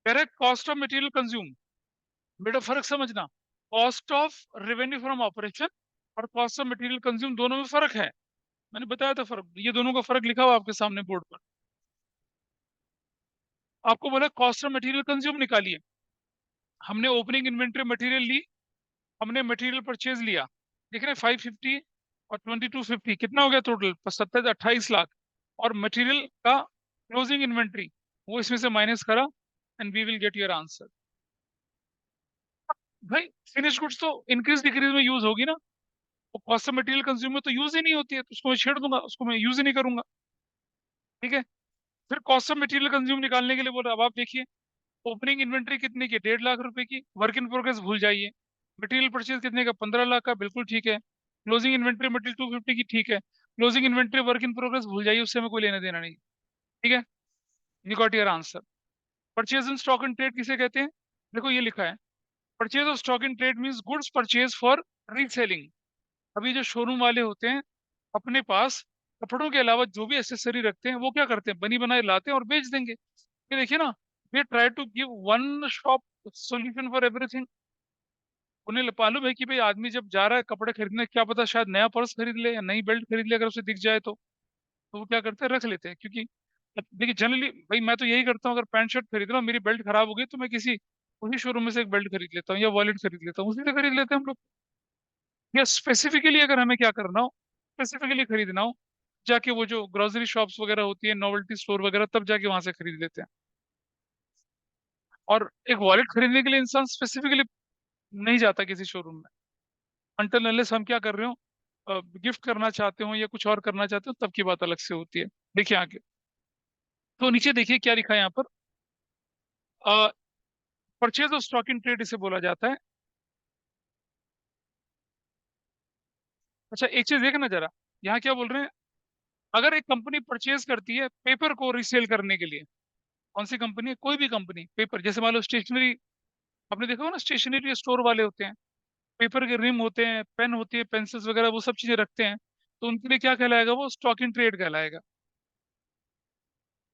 direct cost of material consume, बेटा फर्क समझना, cost of revenue from operation और कॉस्ट ऑफ मटेरियल कंज्यूम दोनों में फर्क है। मैंने बताया था फर्क, ये दोनों का फर्क लिखा हुआ आपके सामने बोर्ड पर। आपको बोला कॉस्ट ऑफ मटेरियल कंज्यूम निकालिए, हमने ओपनिंग इन्वेंट्री मटेरियल ली, हमने मटेरियल परचेज लिया, देख रहे हैं 550 और 2250 कितना हो गया टोटल? 27 28 लाख। और मटेरियल का क्लोजिंग इन्वेंट्री वो इसमें से माइनस करा, and we will get your answer. भाई फिनिश गुड्स तो इंक्रीज डिक्रीज में यूज होगी ना, वो कॉस्ट ऑफ मटेरियल कंज्यूम में तो यूज ही नहीं होती है, तो उसको मैं छेड़ दूंगा, उसको मैं यूज ही नहीं करूंगा। ठीक है। फिर कॉस्ट ऑफ मटेरियल कंज्यूम निकालने के लिए बोल रहा, अब आप देखिए ओपनिंग इन्वेंट्री कितने की? 1.5 लाख रुपए की। वर्क इन प्रोग्रेस भूल जाइए। मटेरियल परचेज कितने का? 15 लाख का, बिल्कुल ठीक है। क्लोजिंग इन्वेंट्री मटेरियल 250 की, ठीक है। Closing inventory work in progress भूल जाइए, उससे हमें कोई लेना देना नहीं। ठीक है। You got your answer. Purchase in stock in trade किसे कहते हैं? देखो ये लिखा है, purchase of stock in trade means goods purchase for reselling. अभी जो शोरूम वाले होते हैं अपने पास कपड़ों के अलावा जो भी एसेसरी रखते हैं वो क्या करते हैं? बनी बनाई लाते हैं और बेच देंगे। ये देखिए ना, they try to give one shop solution for everything. उन्हें मालूम है कि भाई आदमी जब जा रहा है कपड़े खरीदने, क्या पता शायद नया पर्स खरीद ले या नई बेल्ट खरीद ले, अगर उसे दिख जाए तो वो क्या करते हैं? रख लेते हैं। क्योंकि देखिए जनरली भाई मैं तो यही करता हूँ, अगर पैंट शर्ट खरीद रहा हूँ मेरी बेल्ट खराब हो गई तो मैं किसी उसी शोरूम में से एक बेल्ट खरीद लेता हूँ या वॉलेट खरीद लेता हूँ, उसी से खरीद लेते हैं हम लोग। या स्पेसिफिकली अगर हमें क्या करना हो, स्पेसिफिकली खरीदना हो, जाके वो जो ग्रोसरी शॉप्स वगैरह होती है, नोवेल्टी स्टोर वगैरह, तब जाके वहां से खरीद लेते हैं। और एक वॉलेट खरीदने के लिए इंसान स्पेसिफिकली नहीं जाता किसी शोरूम में, अनटिल अनलेस हम क्या कर रहे हो, गिफ्ट करना चाहते हो या कुछ और करना चाहते हो, तब की बात अलग से होती है। देखिए आगे, तो नीचे देखिए क्या लिखा है यहाँ पर, purchase of stock in trade इसे बोला जाता है। अच्छा एक चीज देखना जरा, यहाँ क्या बोल रहे हैं, अगर एक कंपनी परचेज करती है पेपर को रिसेल करने के लिए, कौन सी कंपनी है? कोई भी कंपनी पेपर, जैसे मान लो स्टेशनरी, आपने देखा हो ना स्टेशनरी स्टोर वाले होते हैं, पेपर के रिम होते हैं, पेन होती है, पेंसिल्स वगैरह वो सब चीजें रखते हैं, तो उनके लिए क्या कहलाएगा? वो स्टॉक इन ट्रेड कहलाएगा।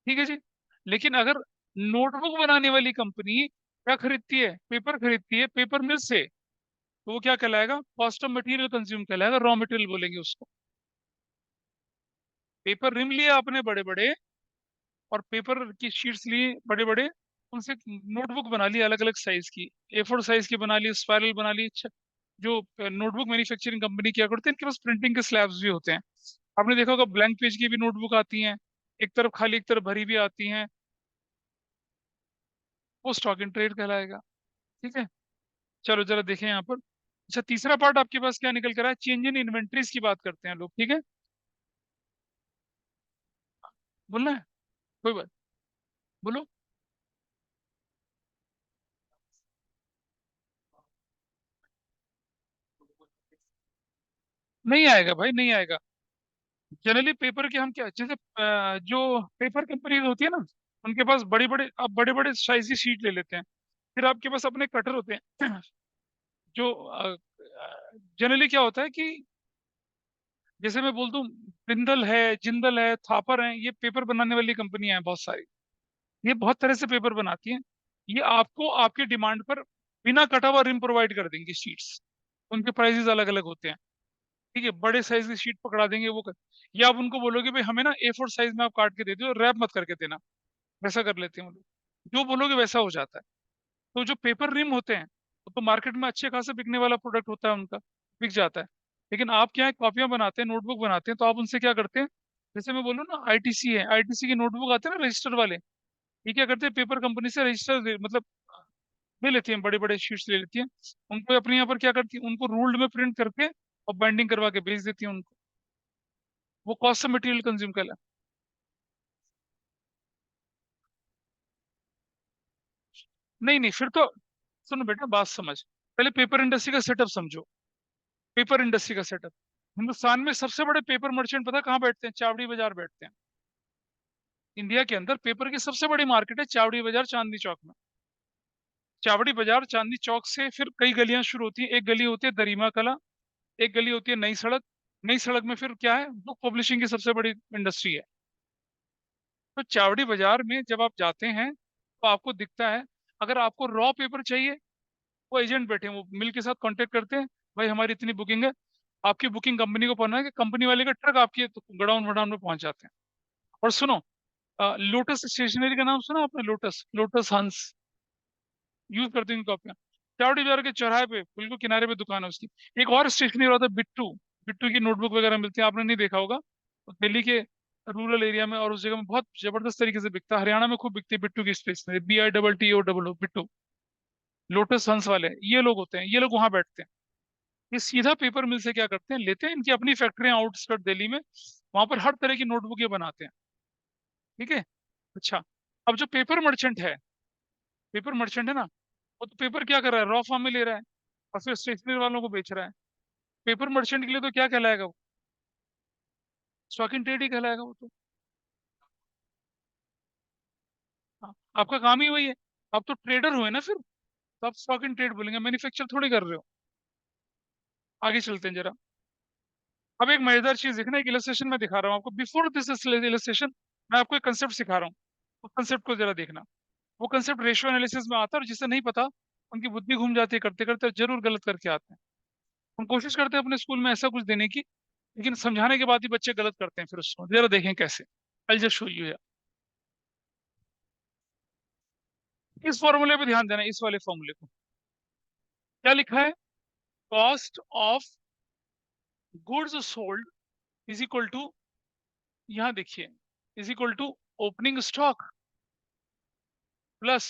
ठीक है जी। लेकिन अगर नोटबुक बनाने वाली कंपनी क्या खरीदती है? पेपर खरीदती है पेपर मिल से, तो वो क्या कहलाएगा? कॉस्ट ऑफ मटेरियल कंज्यूम कहलाएगा, रॉ मटेरियल बोलेंगे उसको। पेपर रिम लिए आपने बड़े बड़े, और पेपर की शीट्स ली बड़े बड़े, उनसे नोटबुक बना ली अलग अलग साइज की, A4 साइज की बना ली, स्पाइरल बना ली। जो नोटबुक मैन्युफैक्चरिंग कंपनी क्या करते हैं, इनके पास प्रिंटिंग के स्लैब्स भी होते हैं। आपने देखा होगा ब्लैंक पेज की भी नोटबुक आती हैं, एक तरफ खाली एक तरफ भरी भी आती हैं, वो स्टॉक इन ट्रेड कहलाएगा। ठीक है। चलो जरा देखें यहाँ पर। अच्छा तीसरा पार्ट आपके पास क्या निकल कर रहा है? चेंज इन इन्वेंट्रीज की बात करते हैं लोग। ठीक है, बोलना है? कोई बात, बोलो। नहीं आएगा भाई, नहीं आएगा। जनरली पेपर के हम क्या, जैसे जो पेपर कंपनीज होती है ना, उनके पास बड़ी बड़े, आप बड़े बड़े साइज की शीट ले लेते हैं। फिर आपके पास अपने कटर होते हैं जो जनरली क्या होता है कि, जैसे मैं बोल दूं, बिंदल है, जिंदल है, थापर है, ये पेपर बनाने वाली कंपनियां हैं बहुत सारी। ये बहुत तरह से पेपर बनाती हैं। ये आपको आपके डिमांड पर बिना कटा हुआ रिम प्रोवाइड कर देंगी शीट्स। उनके प्राइसेस अलग अलग होते हैं। ठीक है, बड़े साइज की शीट पकड़ा देंगे वो या आप उनको बोलोगे भाई हमें ना A4 साइज में आप काट के दे दो, रैप मत करके देना, वैसा कर लेते हैं वो लोग। जो बोलोगे वैसा हो जाता है। तो जो पेपर रिम होते हैं वो तो मार्केट में अच्छे खासे बिकने वाला प्रोडक्ट होता है उनका, बिक जाता है। लेकिन आप क्या है, कॉपियां बनाते हैं, नोटबुक बनाते हैं, तो आप उनसे क्या करते हैं? जैसे मैं बोलूँ ना, आईटीसी है, आईटीसी की नोटबुक आते हैं ना रजिस्टर वाले, ये क्या करते हैं? पेपर कंपनी से रजिस्टर मतलब ले लेती हैं, बड़े बड़े शीट्स ले लेती हैं। उनको अपने यहाँ पर क्या करती है, उनको रूल्ड में प्रिंट करके और बाइंडिंग करवा के भेज देती हैं उनको। वो कॉस्ट ऑफ मटेरियल कंज्यूम कर। नहीं नहीं, फिर तो सुनो बेटा, बात समझ। पहले पेपर इंडस्ट्री का सेटअप समझो। पेपर इंडस्ट्री का सेटअप, हिंदुस्तान में सबसे बड़े पेपर मर्चेंट पता कहाँ बैठते हैं? चावड़ी बाजार बैठते हैं। इंडिया के अंदर पेपर की सबसे बड़ी मार्केट है चावड़ी बाजार, चांदनी चौक में। चावड़ी बाजार चांदनी चौक से फिर कई गलियां शुरू होती हैं। एक गली होती है दरीमा कला, एक गली होती है नई सड़क। नई सड़क में फिर क्या है, बुक पब्लिशिंग की सबसे बड़ी इंडस्ट्री है। तो चावड़ी बाजार में जब आप जाते हैं तो आपको दिखता है, अगर आपको रॉ पेपर चाहिए, वो एजेंट बैठे हैं, वो मिल के साथ कांटेक्ट करते हैं, भाई हमारी इतनी बुकिंग है, आपकी बुकिंग कंपनी को पहुंचना है कि कंपनी वाले का ट्रक आपके गोडाउन वडाउन में पहुंच जाते हैं। और सुनो, लोटस स्टेशनरी का नाम सुना आपने? लोटस, लोटस हंस। यूज करते हैं कॉपियां। चावड़ी बाजार के चौराहे पे बिल्कुल किनारे पे दुकान है उसकी। एक और स्टेशनरी होता है बिट्टू। बिट्टू की नोटबुक वगैरह मिलती है, आपने नहीं देखा होगा। दिल्ली के रूरल एरिया में और उस जगह में बहुत जबरदस्त तरीके से बिकता है। हरियाणा में खूब बिकती है बिट्टू की स्टेशनरी, BITTO बिट्टू। लोटस हंस वाले ये लोग होते हैं, ये लोग वहां बैठते हैं। ये सीधा पेपर मिल से क्या करते हैं, लेते हैं, इनकी अपनी फैक्ट्रियां आउटस्कर्ट दिल्ली में, वहां पर हर तरह की नोटबुक ये बनाते हैं। ठीक है। अच्छा, अब जो पेपर मर्चेंट है ना, वो तो पेपर क्या कर रहा है, रॉ फॉर्म में ले रहा है और फिर स्टेशनरी वालों को बेच रहा है। पेपर मर्चेंट के लिए तो क्या कहलाएगा वो, स्टॉक इन ट्रेड ही कहलाएगा वो तो। हाँ, आपका काम ही वही है। आप तो ट्रेडर हुए ना फिर, तो आप स्टॉक इन ट्रेड बोलेंगे, मैन्युफैक्चर थोड़ी कर रहे हो। आगे चलते हैं जरा। अब एक मजेदार चीज देखना, एक इलस्ट्रेशन में दिखा रहा हूँ आपको। बिफोर दिस इलस्ट्रेशन मैं आपको एक कंसेप्ट सिखा रहा हूँ, उस कंसेप्ट को जरा देखना। वो कंसेप्ट रेशियो एनालिसिस में आता है, और जिसे नहीं पता उनकी बुद्धि घूम जाती है करते करते, और जरूर गलत करके आते हैं। हम कोशिश करते हैं अपने स्कूल में ऐसा कुछ देने की, लेकिन समझाने के बाद ही बच्चे गलत करते हैं फिर उसको। जरा देखें कैसे। I just show you. इस फॉर्मूले पे ध्यान देना, इस वाले फॉर्मूले को। क्या लिखा है, cost of goods sold is equal to, यहां देखिए, is equal to opening stock plus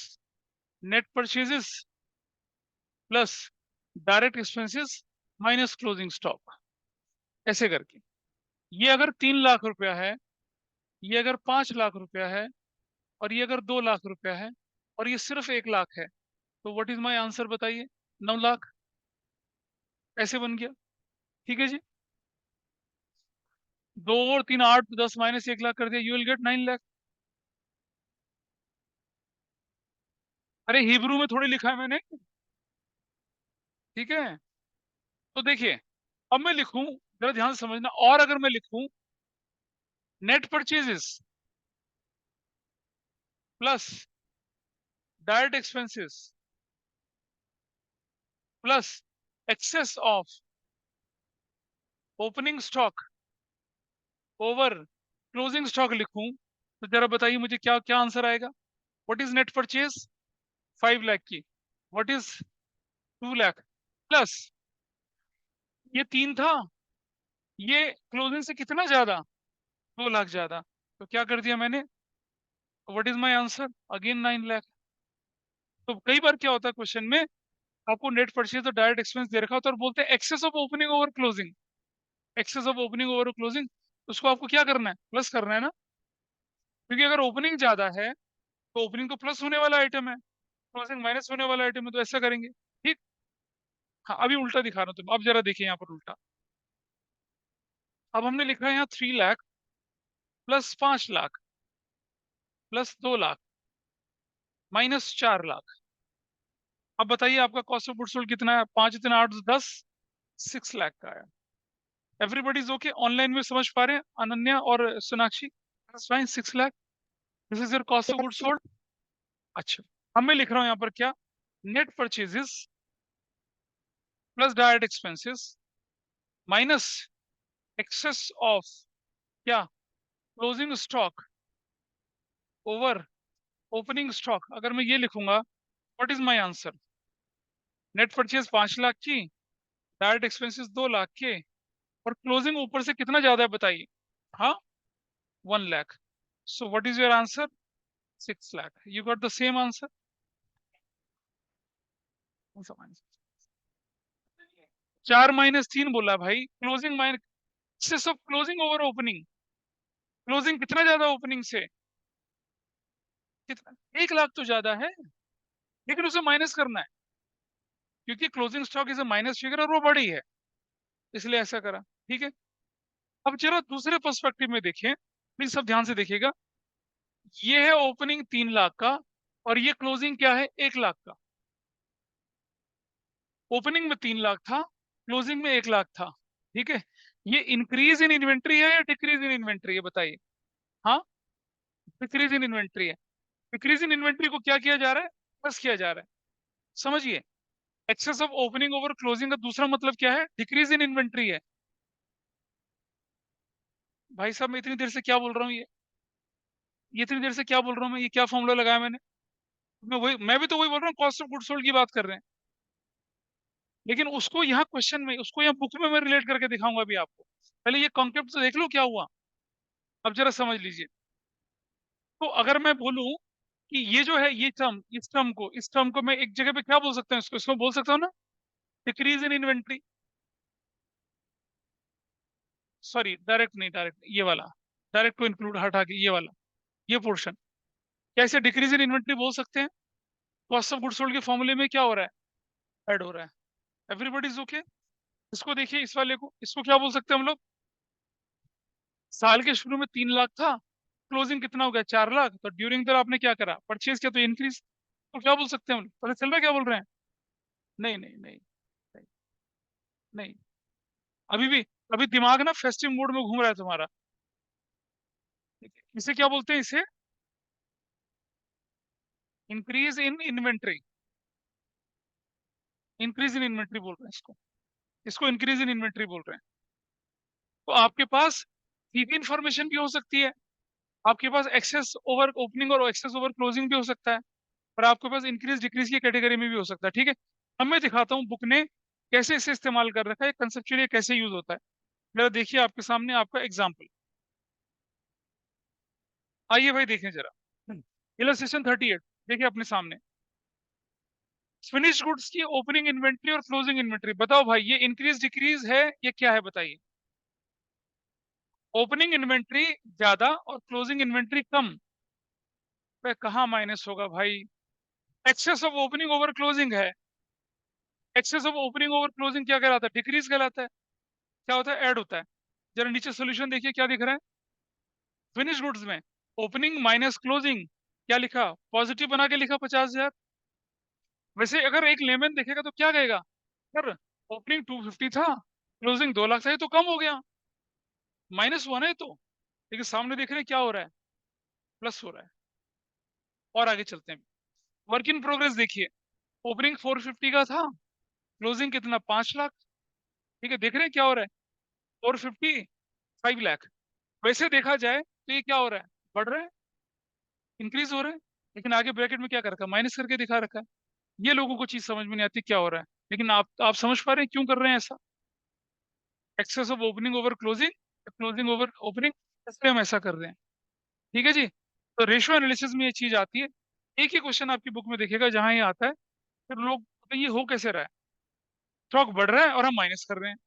net purchases plus direct expenses minus closing stock. ऐसे करके, ये अगर 3 लाख रुपया है, ये अगर 5 लाख रुपया है, और ये अगर 2 लाख रुपया है, और ये सिर्फ 1 लाख है, तो व्हाट इज माई आंसर बताइए। 9 लाख। ऐसे बन गया। ठीक है जी। 2 और 3 8, 10 माइनस 1 लाख कर दिया, यू विल गेट 9 लाख। अरे हिब्रू में थोड़ी लिखा है मैंने। ठीक है। तो देखिए, अब मैं लिखूं, जरा ध्यान से समझना, और अगर मैं लिखूं net purchases plus direct expenses plus excess of opening stock over closing stock लिखूं, तो जरा बताइए मुझे क्या क्या आंसर आएगा। What is net purchase, 5 lakh की। व्हाट इज 2 लाख प्लस, ये 3 था, ये क्लोजिंग से कितना ज्यादा, 2 लाख ज्यादा। तो क्या कर दिया मैंने, what is my answer, again 9 lakh. तो कई बार क्या होता है क्वेश्चन में, आपको नेट परचेज और डायरेक्ट एक्सपेंस दे रखा होता है और बोलते हैं excess of opening over closing. Excess of opening over closing, उसको आपको क्या करना है, प्लस करना है ना, क्योंकि अगर ओपनिंग ज्यादा है तो ओपनिंग तो प्लस होने वाला आइटम है, क्लोजिंग माइनस होने वाला आइटम है, तो ऐसा करेंगे। ठीक। हाँ, अभी उल्टा दिखा रहा हूँ तुम, अब जरा देखिए यहाँ पर उल्टा। अब हमने लिखा है यहाँ 3 lakh plus 5 lakh plus 2 lakh minus 4 lakh. अब बताइए आपका कॉस्ट ऑफ गुड्स सोल्ड कितना है, 5 3 8 10, 6 लाख का आया। एवरीबडी इज ओके, ऑनलाइन में समझ पा रहे हैं अनन्या और Sonakshi, fine, 6 lakh, this is your cost of goods sold. अच्छा, अब मैं लिख रहा हूं यहाँ पर क्या, net purchases plus direct expenses minus excess of क्या, closing stock over opening stock. अगर मैं ये लिखूंगा, what is my answer, net purchase 5 lakh की, डायरेक्ट एक्सपेंसेस 2 लाख के, और क्लोजिंग ऊपर से कितना ज्यादा है बताइए। हाँ, 1 lakh. So what is your answer, 6 lakh. You got the same answer. 4 - 3 बोला भाई, closing minus excess of closing over opening. Closing कितना ज्यादा ओपनिंग से, कितना, 1 लाख तो ज्यादा है, लेकिन उसे माइनस करना है, क्योंकि closing stock is a minus figure और वो बड़ी है, इसलिए ऐसा करा। ठीक है। अब जरा दूसरे पर्सपेक्टिव में देखें, प्लीज सब ध्यान से देखिएगा। ये है ओपनिंग 3 लाख का, और ये क्लोजिंग क्या है, 1 लाख का। ओपनिंग में 3 लाख था, क्लोजिंग में 1 लाख था। ठीक है। ये इंक्रीज इन इन्वेंट्री है या डिक्रीज इन इन्वेंट्री है बताइए। हाँ, डिक्रीज इन इन्वेंट्री है। डिक्रीज इन इन्वेंट्री को क्या किया जा रहा है, प्लस किया जा रहा है। समझिए, excess of opening over closing का दूसरा मतलब क्या है, डिक्रीज इन इन्वेंट्री है। भाई साहब, मैं इतनी देर से क्या बोल रहा हूँ, ये इतनी देर से क्या बोल रहा हूँ मैं, ये क्या फॉर्मूला लगाया मैंने, मैं भी तो वही बोल रहा हूँ, कॉस्ट ऑफ गुड्स सोल्ड की बात कर रहे हैं। लेकिन उसको यहाँ क्वेश्चन में, उसको यहाँ बुक में मैं रिलेट करके दिखाऊंगा अभी आपको। पहले ये कॉन्सेप्ट तो देख लो क्या हुआ, अब जरा समझ लीजिए। तो अगर मैं बोलूं कि ये जो है, ये टर्म, इस टर्म को मैं एक जगह पे क्या बोल सकता हूँ, इसको इसको बोल सकता हूँ ना, decrease in inventory. Sorry, direct नहीं, डायरेक्ट ये वाला, डायरेक्ट टू इंक्लूड हटा के ये वाला, ये पोर्शन, कैसे डिक्रीज इन इन्वेंट्री बोल सकते हैं? कॉस्ट ऑफ गुड्स सोल्ड के फॉर्मूले में क्या हो रहा है, ऐड हो रहा है। Everybody is okay. इसको देखिए, इस वाले को, इसको क्या बोल सकते हैं हम लोग? साल के शुरू में 3 लाख था, क्लोजिंग कितना हो गया, 4 लाख, तो ड्यूरिंग द आपने क्या करा, परचेज किया, तो इंक्रीज। तो क्या बोल सकते हैं हम लोग, पता चल रहा है क्या बोल रहे हैं? नहीं नहीं नहीं नहीं, नहीं। अभी भी, अभी दिमाग ना फेस्टिव मूड में घूम रहा है तुम्हारा। इसे क्या बोलते हैं, इसे increase in inventory, increase in inventory बोल रहे हैं इसको, इसको इंक्रीज इन इन्वेंट्री बोल रहे हैं। तो आपके पास सीधी इंफॉर्मेशन भी हो सकती है, आपके पास एक्सेस ओवर ओपनिंग और एक्सेस ओवर क्लोजिंग भी हो सकता है, और आपके पास इंक्रीज डिक्रीज की कैटेगरी में भी हो सकता है। ठीक है, अब मैं दिखाता हूँ बुक ने कैसे इसे इस्तेमाल कर रखा है, कंसेप्चुअली कैसे यूज होता है। जरा देखिए आपके सामने आपका एग्जाम्पल, आइए भाई देखें जरा। इलस्ट्रेशन 38, देखिए अपने सामने, फिनिश गुड्स की ओपनिंग इन्वेंट्री और क्लोजिंग इन्वेंट्री, बताओ भाई ये इंक्रीज डिक्रीज है, ये क्या है बताइए? ओपनिंग इन्वेंट्री ज्यादा और क्लोजिंग इन्वेंट्री कम, पे कहाँ माइनस होगा भाई? Excess of opening over closing है। Excess of opening over closing क्या कहलाता है? डिक्रीज कहलाता है। क्या होता है? ऐड होता है। जरा नीचे सोल्यूशन देखिए क्या दिख रहा है, फिनिश गुड्स में ओपनिंग माइनस क्लोजिंग, क्या लिखा, पॉजिटिव बना के लिखा 50,000। वैसे अगर एक लेमन देखेगा तो क्या कहेगा, सर ओपनिंग 250 था, क्लोजिंग 2 लाख था, ये तो कम हो गया, माइनस हुआ ना ये तो। लेकिन सामने देख रहे हैं क्या हो रहा है, प्लस हो रहा है। और आगे चलते हैं, वर्क इन प्रोग्रेस देखिए, ओपनिंग 450 का था, क्लोजिंग कितना, 5 लाख। ठीक है, देख रहे हैं क्या हो रहा है, 450, 5 लाख। वैसे देखा जाए तो ये क्या हो रहा है, बढ़ रहा है, इंक्रीज हो रहा है। लेकिन आगे ब्रैकेट में क्या कर रखा है, माइनस करके दिखा रखा है। ये लोगों को चीज समझ में नहीं आती क्या हो रहा है, लेकिन आप समझ पा रहे हैं क्यों कर रहे हैं ऐसा? Excess of opening over closing, closing over opening, इसलिए हम ऐसा कर रहे हैं। ठीक है जी। तो रेशियो एनालिसिस में ये चीज आती है। एक ही क्वेश्चन आपकी बुक में देखिएगा जहां ये आता है, फिर लोग तो ये हो कैसे रहा है, स्टॉक बढ़ रहा है और हम माइनस कर रहे हैं।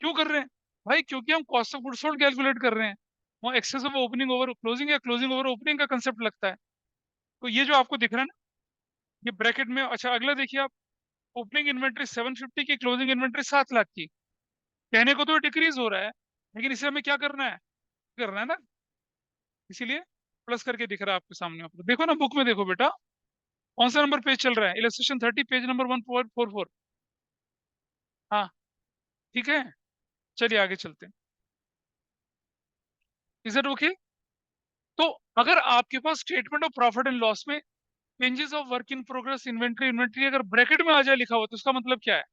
क्यों कर रहे हैं भाई? क्योंकि हम cost of goods sold calculate कर रहे हैं, वो excess of opening over closing या क्लोजिंग ओवर ओपनिंग का कंसेप्ट लगता है। तो ये जो आपको दिख रहा है ना, ये ब्रैकेट में, अच्छा अगला देखिए आप, ओपनिंग इन्वेंट्री 750 की, क्लोजिंग इन्वेंट्री 7 लाख की, कहने को तो डिक्रीज हो रहा है, लेकिन इसे हमें क्या करना है ना, इसीलिए प्लस करके दिख रहा है आपके सामने। आपको देखो ना बुक में, देखो बेटा कौन सा नंबर पेज चल रहा है, इलस्ट्रेशन 30, पेज नंबर 144। हाँ, ठीक है, चलिए आगे चलते हैं। Is it okay? तो अगर आपके पास statement of profit and loss में changes of work in progress inventory, inventory अगर ब्रैकेट में आ जाए लिखा हुआ, तो उसका मतलब क्या है?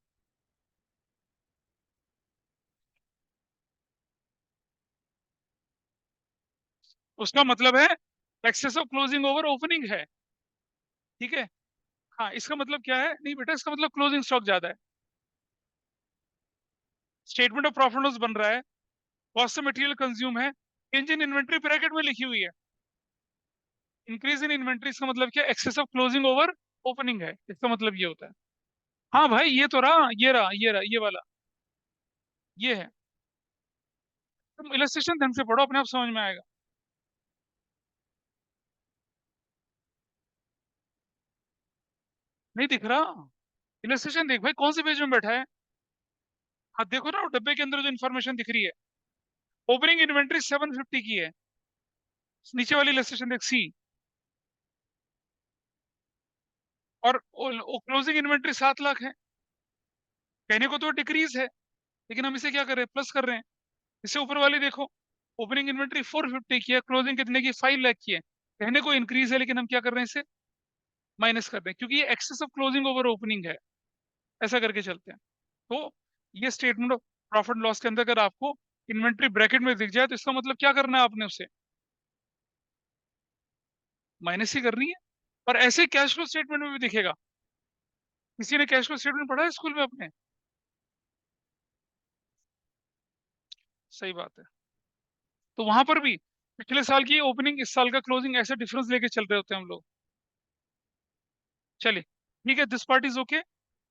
उसका मतलब है excess of closing over opening है। ठीक है, हाँ, इसका मतलब क्या है, नहीं बेटा, इसका मतलब क्लोजिंग स्टॉक ज्यादा है। स्टेटमेंट ऑफ प्रॉफिट लॉस बन रहा है, कॉस्ट ऑफ मटेरियल कंज्यूम है, चेंज इन इन्वेंट्री ब्रैकेट में लिखी हुई है। इंक्रीज इन इन्वेंट्री इसका मतलब क्या, excess of closing over opening है, इसका मतलब ये होता है। हाँ भाई, ये तो रहा, ये रहा ये वाला, ये है। तुम इलस्ट्रेशन ढंग से पढ़ो, अपने आप समझ में आएगा। नहीं दिख रहा? इलस्ट्रेशन देख भाई, कौन से पेज में बैठा है? हाँ देखो ना, वो डब्बे के अंदर जो इन्फॉर्मेशन दिख रही है, ओपनिंग इन्वेंट्री 750 की है, नीचे वाली इलस्ट्रेशन देख, सी। और क्लोजिंग इन्वेंट्री 7 लाख है, कहने को तो डिक्रीज है, लेकिन हम इसे क्या कर रहे हैं, प्लस कर रहे हैं। इससे ऊपर वाली देखो, ओपनिंग इन्वेंट्री 450 की है, क्लोजिंग कितने की, 5 लाख की है, कहने को इंक्रीज है, लेकिन हम क्या कर रहे हैं, इसे माइनस कर रहे हैं, क्योंकि ये excess of closing over opening है। ऐसा करके चलते हैं। तो ये स्टेटमेंट ऑफ प्रॉफिट लॉस के अंदर अगर आपको इन्वेंट्री ब्रैकेट में दिख जाए, तो इसका मतलब क्या करना है आपने, उसे माइनस ही करनी है। और ऐसे कैश फ्लो स्टेटमेंट में भी दिखेगा। किसी ने कैश फ्लो स्टेटमेंट पढ़ा है स्कूल में अपने? सही बात है। तो वहां पर भी पिछले साल की ओपनिंग, इस साल का क्लोजिंग, ऐसे डिफरेंस लेके चल रहे होते हैं हम लोग। चलिए ठीक है, दिस पार्ट इज ओके।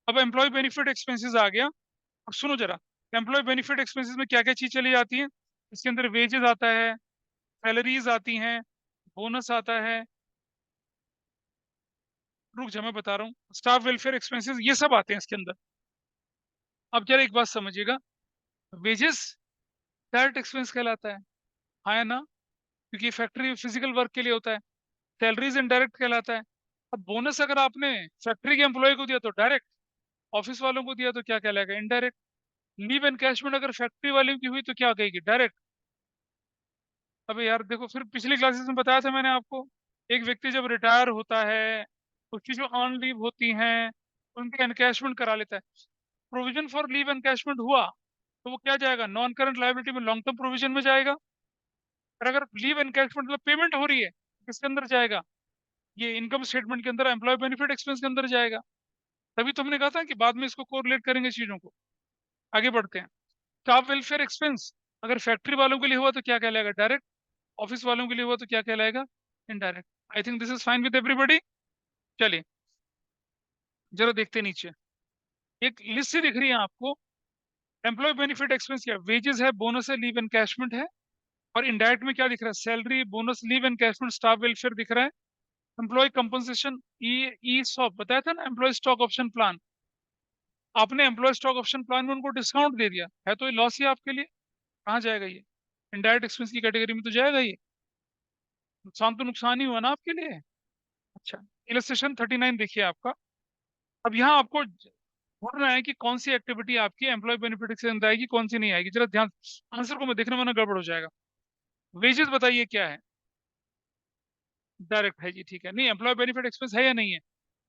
अब एम्प्लॉय बेनिफिट एक्सपेंसेस आ गया। अब सुनो जरा, एम्प्लॉय बेनिफिट एक्सपेंसेस में क्या क्या चीज चली जाती है? इसके अंदर वेजेस आता है, सैलरीज आती हैं, बोनस आता है, रुक जा मैं बता रहा हूँ, स्टाफ वेलफेयर एक्सपेंसेस, ये सब आते हैं इसके अंदर। अब जरा एक बात समझिएगा, वेजेस डायरेक्ट एक्सपेंस कहलाता है, हाँ या ना? क्योंकि फैक्ट्री फिजिकल वर्क के लिए होता है। सैलरीज इनडायरेक्ट कहलाता है। अब बोनस अगर आपने फैक्ट्री के एम्प्लॉय को दिया तो डायरेक्ट, ऑफिस वालों को दिया तो क्या कहलाएगा? इनडायरेक्ट। लीव एनकैशमेंट अगर फैक्ट्री वाले की हुई तो क्या कहेगी? डायरेक्ट। अबे यार देखो, फिर पिछली क्लासेस में बताया था मैंने आपको, एक व्यक्ति जब रिटायर होता है, उसकी जो ऑन लीव होती हैं उनकी एनकैशमेंट करा लेता है। प्रोविजन फॉर लीव एनकैशमेंट हुआ तो वो क्या जाएगा? नॉन करंट लायबिलिटी में लॉन्ग टर्म प्रोविजन में जाएगा। और अगर लीव एनकैशमेंट मतलब पेमेंट हो रही है, किसके अंदर जाएगा? ये इनकम स्टेटमेंट के अंदर, एम्प्लॉय बेनिफिट एक्सपेंस के अंदर जाएगा। तभी तो हमने कहा था कि बाद में इसको कोरिलेट करेंगे चीजों को। आगे बढ़ते हैं। स्टाफ वेलफेयर एक्सपेंस अगर फैक्ट्री वालों के लिए हुआ तो क्या कहलाएगा? डायरेक्ट। ऑफिस वालों के लिए हुआ तो क्या कहलाएगा? Indirect. I think this is fine with everybody. चलिए जरा देखते हैं नीचे, एक लिस्ट सी दिख रही है आपको। एम्प्लॉय बेनिफिट एक्सपेंस क्या? वेजेस है, बोनस है, लीव एनकैशमेंट है। और इनडायरेक्ट में क्या दिख रहा है? Salary, bonus, leave encashment, staff welfare दिख रहा है। एम्प्लॉय कंपनसेशन, ई ई सॉप बताया था ना, एम्प्लॉय स्टॉक ऑप्शन प्लान। आपने एम्प्लॉय स्टॉक ऑप्शन प्लान में उनको डिस्काउंट दे दिया है तो ये लॉस ही आपके लिए। कहाँ जाएगा ये? इनडायरेक्ट एक्सपेंस की कैटेगरी में तो जाएगा ये। नुकसान तो नुकसान ही हुआ ना आपके लिए। अच्छा, इलस्ट्रेशन 39 देखिए आपका। अब यहाँ आपको ढूंढना है कि कौन सी एक्टिविटी आपकी एम्प्लॉय बेनिफिट से अंदर आएगी, कौन सी नहीं आएगी। जरा ध्यान, आंसर को मैं देखने में ना गड़बड़ हो जाएगा। वेजेस बताइए क्या है? डायरेक्ट है जी, ठीक है। नहीं, एम्प्लॉय बेनिफिट एक्सपेंस है या नहीं है?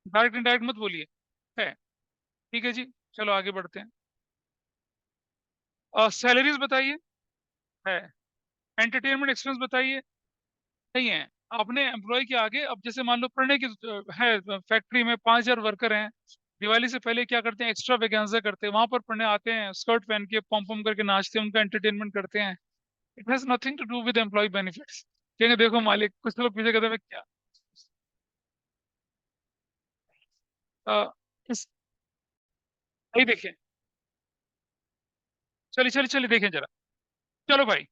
डायरेक्ट इनडायरेक्ट मत बोलिए, है। ठीक है जी, चलो आगे बढ़ते हैं। सैलरीज बताइए, है। एंटरटेनमेंट एक्सपेंस बताइए, नहीं है। आपने एम्प्लॉय के आगे, अब जैसे मान लो पढ़ने की है, फैक्ट्री में 5,000 वर्कर हैं, दिवाली से पहले क्या करते हैं? एक्स्ट्रा वेकेंसा करते हैं, वहां पर पढ़ने आते हैं, स्कर्ट पहन के पॉम पॉम करके नाचते हैं, उनका एंटरटेनमेंट करते हैं। It has nothing to do with employee benefits. कहेंगे देखो मालिक, कुछ लोग पीछे कहते हैं क्या, अ, इस नहीं देखें। चलिए चलिए चलिए देखें जरा। चलो भाई,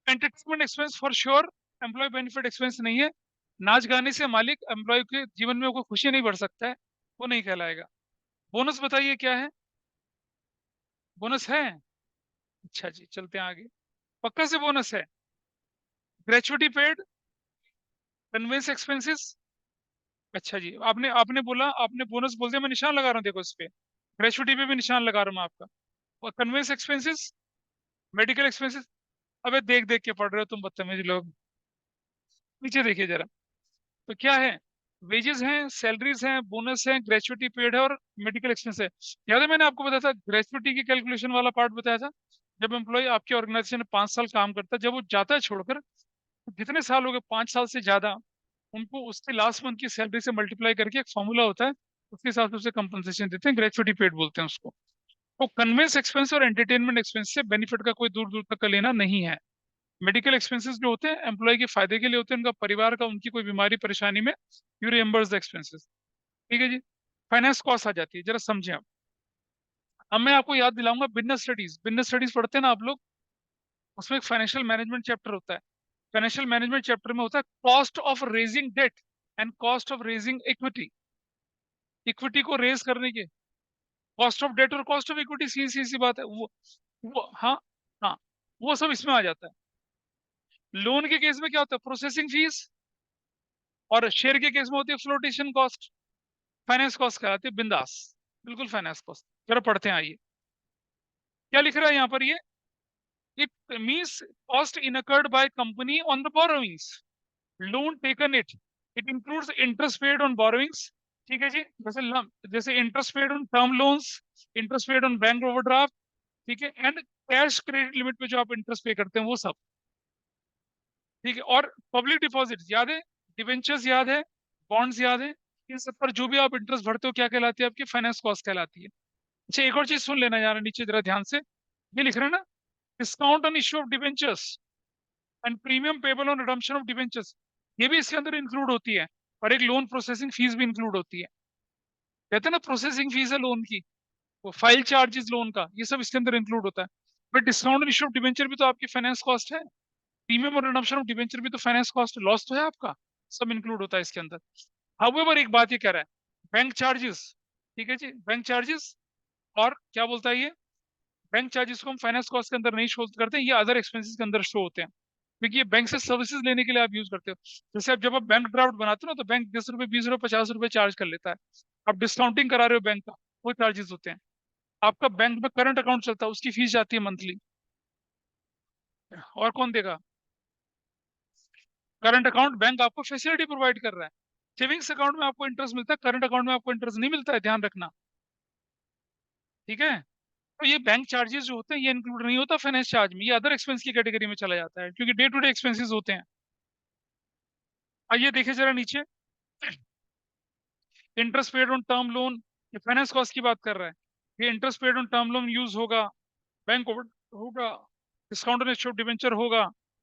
entertainment expense for sure employee benefit expense नहीं है। नाच गाने से मालिक एम्प्लॉय के जीवन में कोई खुशी नहीं बढ़ सकता है, वो नहीं कहलाएगा। बोनस बताइए क्या है? बोनस है? अच्छा जी, चलते हैं आगे। पक्का से बोनस है। Gratuity paid, conveyance expenses. अच्छा जी, आपने आपने बोला, आपने बोनस बोल दिया, मैं निशान लगा रहा हूँ देखो इस पे। ग्रेचुटी पे भी निशान लगा रहा हूँ मैं आपका। और कन्वेंस एक्सपेंसेस, मेडिकल एक्सपेंसेस। अबे देख देख के पढ़ रहे हो तुम बदतमीज लोग। नीचे देखिए जरा, तो क्या है? वेजेस हैं, सैलरीज हैं, बोनस है, ग्रेचुटी पेड है और मेडिकल एक्सपेंस है। याद है मैंने आपको बताया था ग्रेचुटी की कैलकुलेशन वाला पार्ट बताया था? जब एम्प्लॉय आपके ऑर्गेनाइजेशन में 5 साल काम करता है, जब वो जाता है छोड़कर, तो जितने साल हो गए, 5 साल से ज्यादा, उनको उसके लास्ट मंथ की सैलरी से मल्टीप्लाई करके एक फॉर्मूला होता है, उसके हिसाब से उसे कंपनसेशन देते हैं, ग्रेचुटी पेड बोलते हैं उसको। तो कन्वेंस एक्सपेंस और एंटरटेनमेंट एक्सपेंस से बेनिफिट का कोई दूर दूर तक का लेना नहीं है। मेडिकल एक्सपेंसेस जो होते हैं एम्प्लॉय के फायदे के लिए होते हैं, उनका परिवार का, उनकी कोई बीमारी परेशानी में यू रिएम्बर्स द एक्सपेंसेस। ठीक है जी। फाइनेंस कॉस्ट आ जाती है, जरा समझें आप। अब मैं आपको याद दिलाऊंगा, बिजनेस स्टडीज, बिजनेस स्टडीज पढ़ते हैं ना आप लोग, उसमें एक फाइनेंशियल मैनेजमेंट चैप्टर होता है। फाइनेंशियल मैनेजमेंट चैप्टर में होता है cost of raising debt and cost of raising equity. Equity को रेज करने के, कॉस्ट ऑफ डेट और कॉस्ट ऑफ इक्विटी, सी सी सी बात है वो हाँ, हाँ, वो सब इसमें आ जाता है। लोन के केस में क्या होता है? Processing fees. और शेयर के केस में होती है फ्लोटेशन कॉस्ट। फाइनेंस कॉस्ट कहलाती है, बिंदास, बिल्कुल फाइनेंस कॉस्ट। जरा पढ़ते हैं, आइए क्या लिख रहा है यहाँ पर ये। It means cost incurred by company on the borrowings, loan taken it, it includes interest paid on borrowings. ठीक है जी, जैसे interest paid on term loans, interest paid on bank overdraft, ठीक है, एंड कैश क्रेडिट लिमिट पे जो आप interest पे करते हैं वो सब। ठीक है, और पब्लिक डिपॉजिट याद है, डिवेंचर्स याद है, बॉन्ड्स याद है, इन सब पर जो भी आप इंटरेस्ट भरते हो क्या कहलाती है? आपकी फाइनेंस कॉस्ट कहलाती है। अच्छा, एक और चीज सुन लेना यार, नीचे जरा ध्यान से, ये लिख रहे हैं ना, discount on issue of debentures and premium payable on redemption of debentures, ये भी इसके अंदर इंक्लूड होती है। और एक लोन प्रोसेसिंग फीस भी इंक्लूड होती है। कहते हैं ना, प्रोसेसिंग फीस है लोन की, वो फाइल चार्जेस लोन का, ये सब इसके अंदर इंक्लूड होता है। But discount on issue of debenture भी तो आपकी फाइनेंस कॉस्ट है। प्रीमियम और रिडम्पशन ऑफ डिबेंचर भी तो फाइनेंस कॉस्ट, लॉस तो है आपका, सब इंक्लूड होता है इसके अंदर। हाउएवर एक बात ये कह रहा है, बैंक चार्जेस, ठीक है जी, बैंक चार्जेस, और क्या बोलता है ये, बैंक चार्जेस को हम फाइनेंस कॉस्ट के अंदर नहीं शो करते, ये अदर एक्सपेंसेस के अंदर शो होते हैं, क्योंकि ये बैंक से सर्विसेज लेने के लिए आप यूज करते हो। जैसे आप जब आप बैंक ड्राफ्ट बनाते हो ना, तो बैंक 10 रुपए, 20 रुपए, 50 रुपए चार्ज कर लेता है। आप डिस्काउंटिंग करा रहे हो बैंक का, वो चार्जेस होते हैं। आपका बैंक में करंट अकाउंट चलता है, उसकी फीस जाती है मंथली, और कौन देगा? करंट अकाउंट बैंक आपको फैसिलिटी प्रोवाइड कर रहा है। सेविंग्स अकाउंट में आपको इंटरेस्ट मिलता है, करंट अकाउंट में आपको इंटरेस्ट नहीं मिलता है, ध्यान रखना, ठीक है। तो ये बैंक चार्जेस जो होते हैं ये इंक्लूड नहीं होता फाइनेंस चार्ज में, ये अदर एक्सपेंस की कैटेगरी में चला जाता है, क्योंकि डे टू डे एक्सपेंसेस होते हैं। आइए देखें जरा नीचे, interest paid on term loan, ये फाइनेंस कॉस्ट की बात कर रहा है। ये interest paid on term loan use होगा, बैंक ओवर होगा, discount on issue of debenture होगा,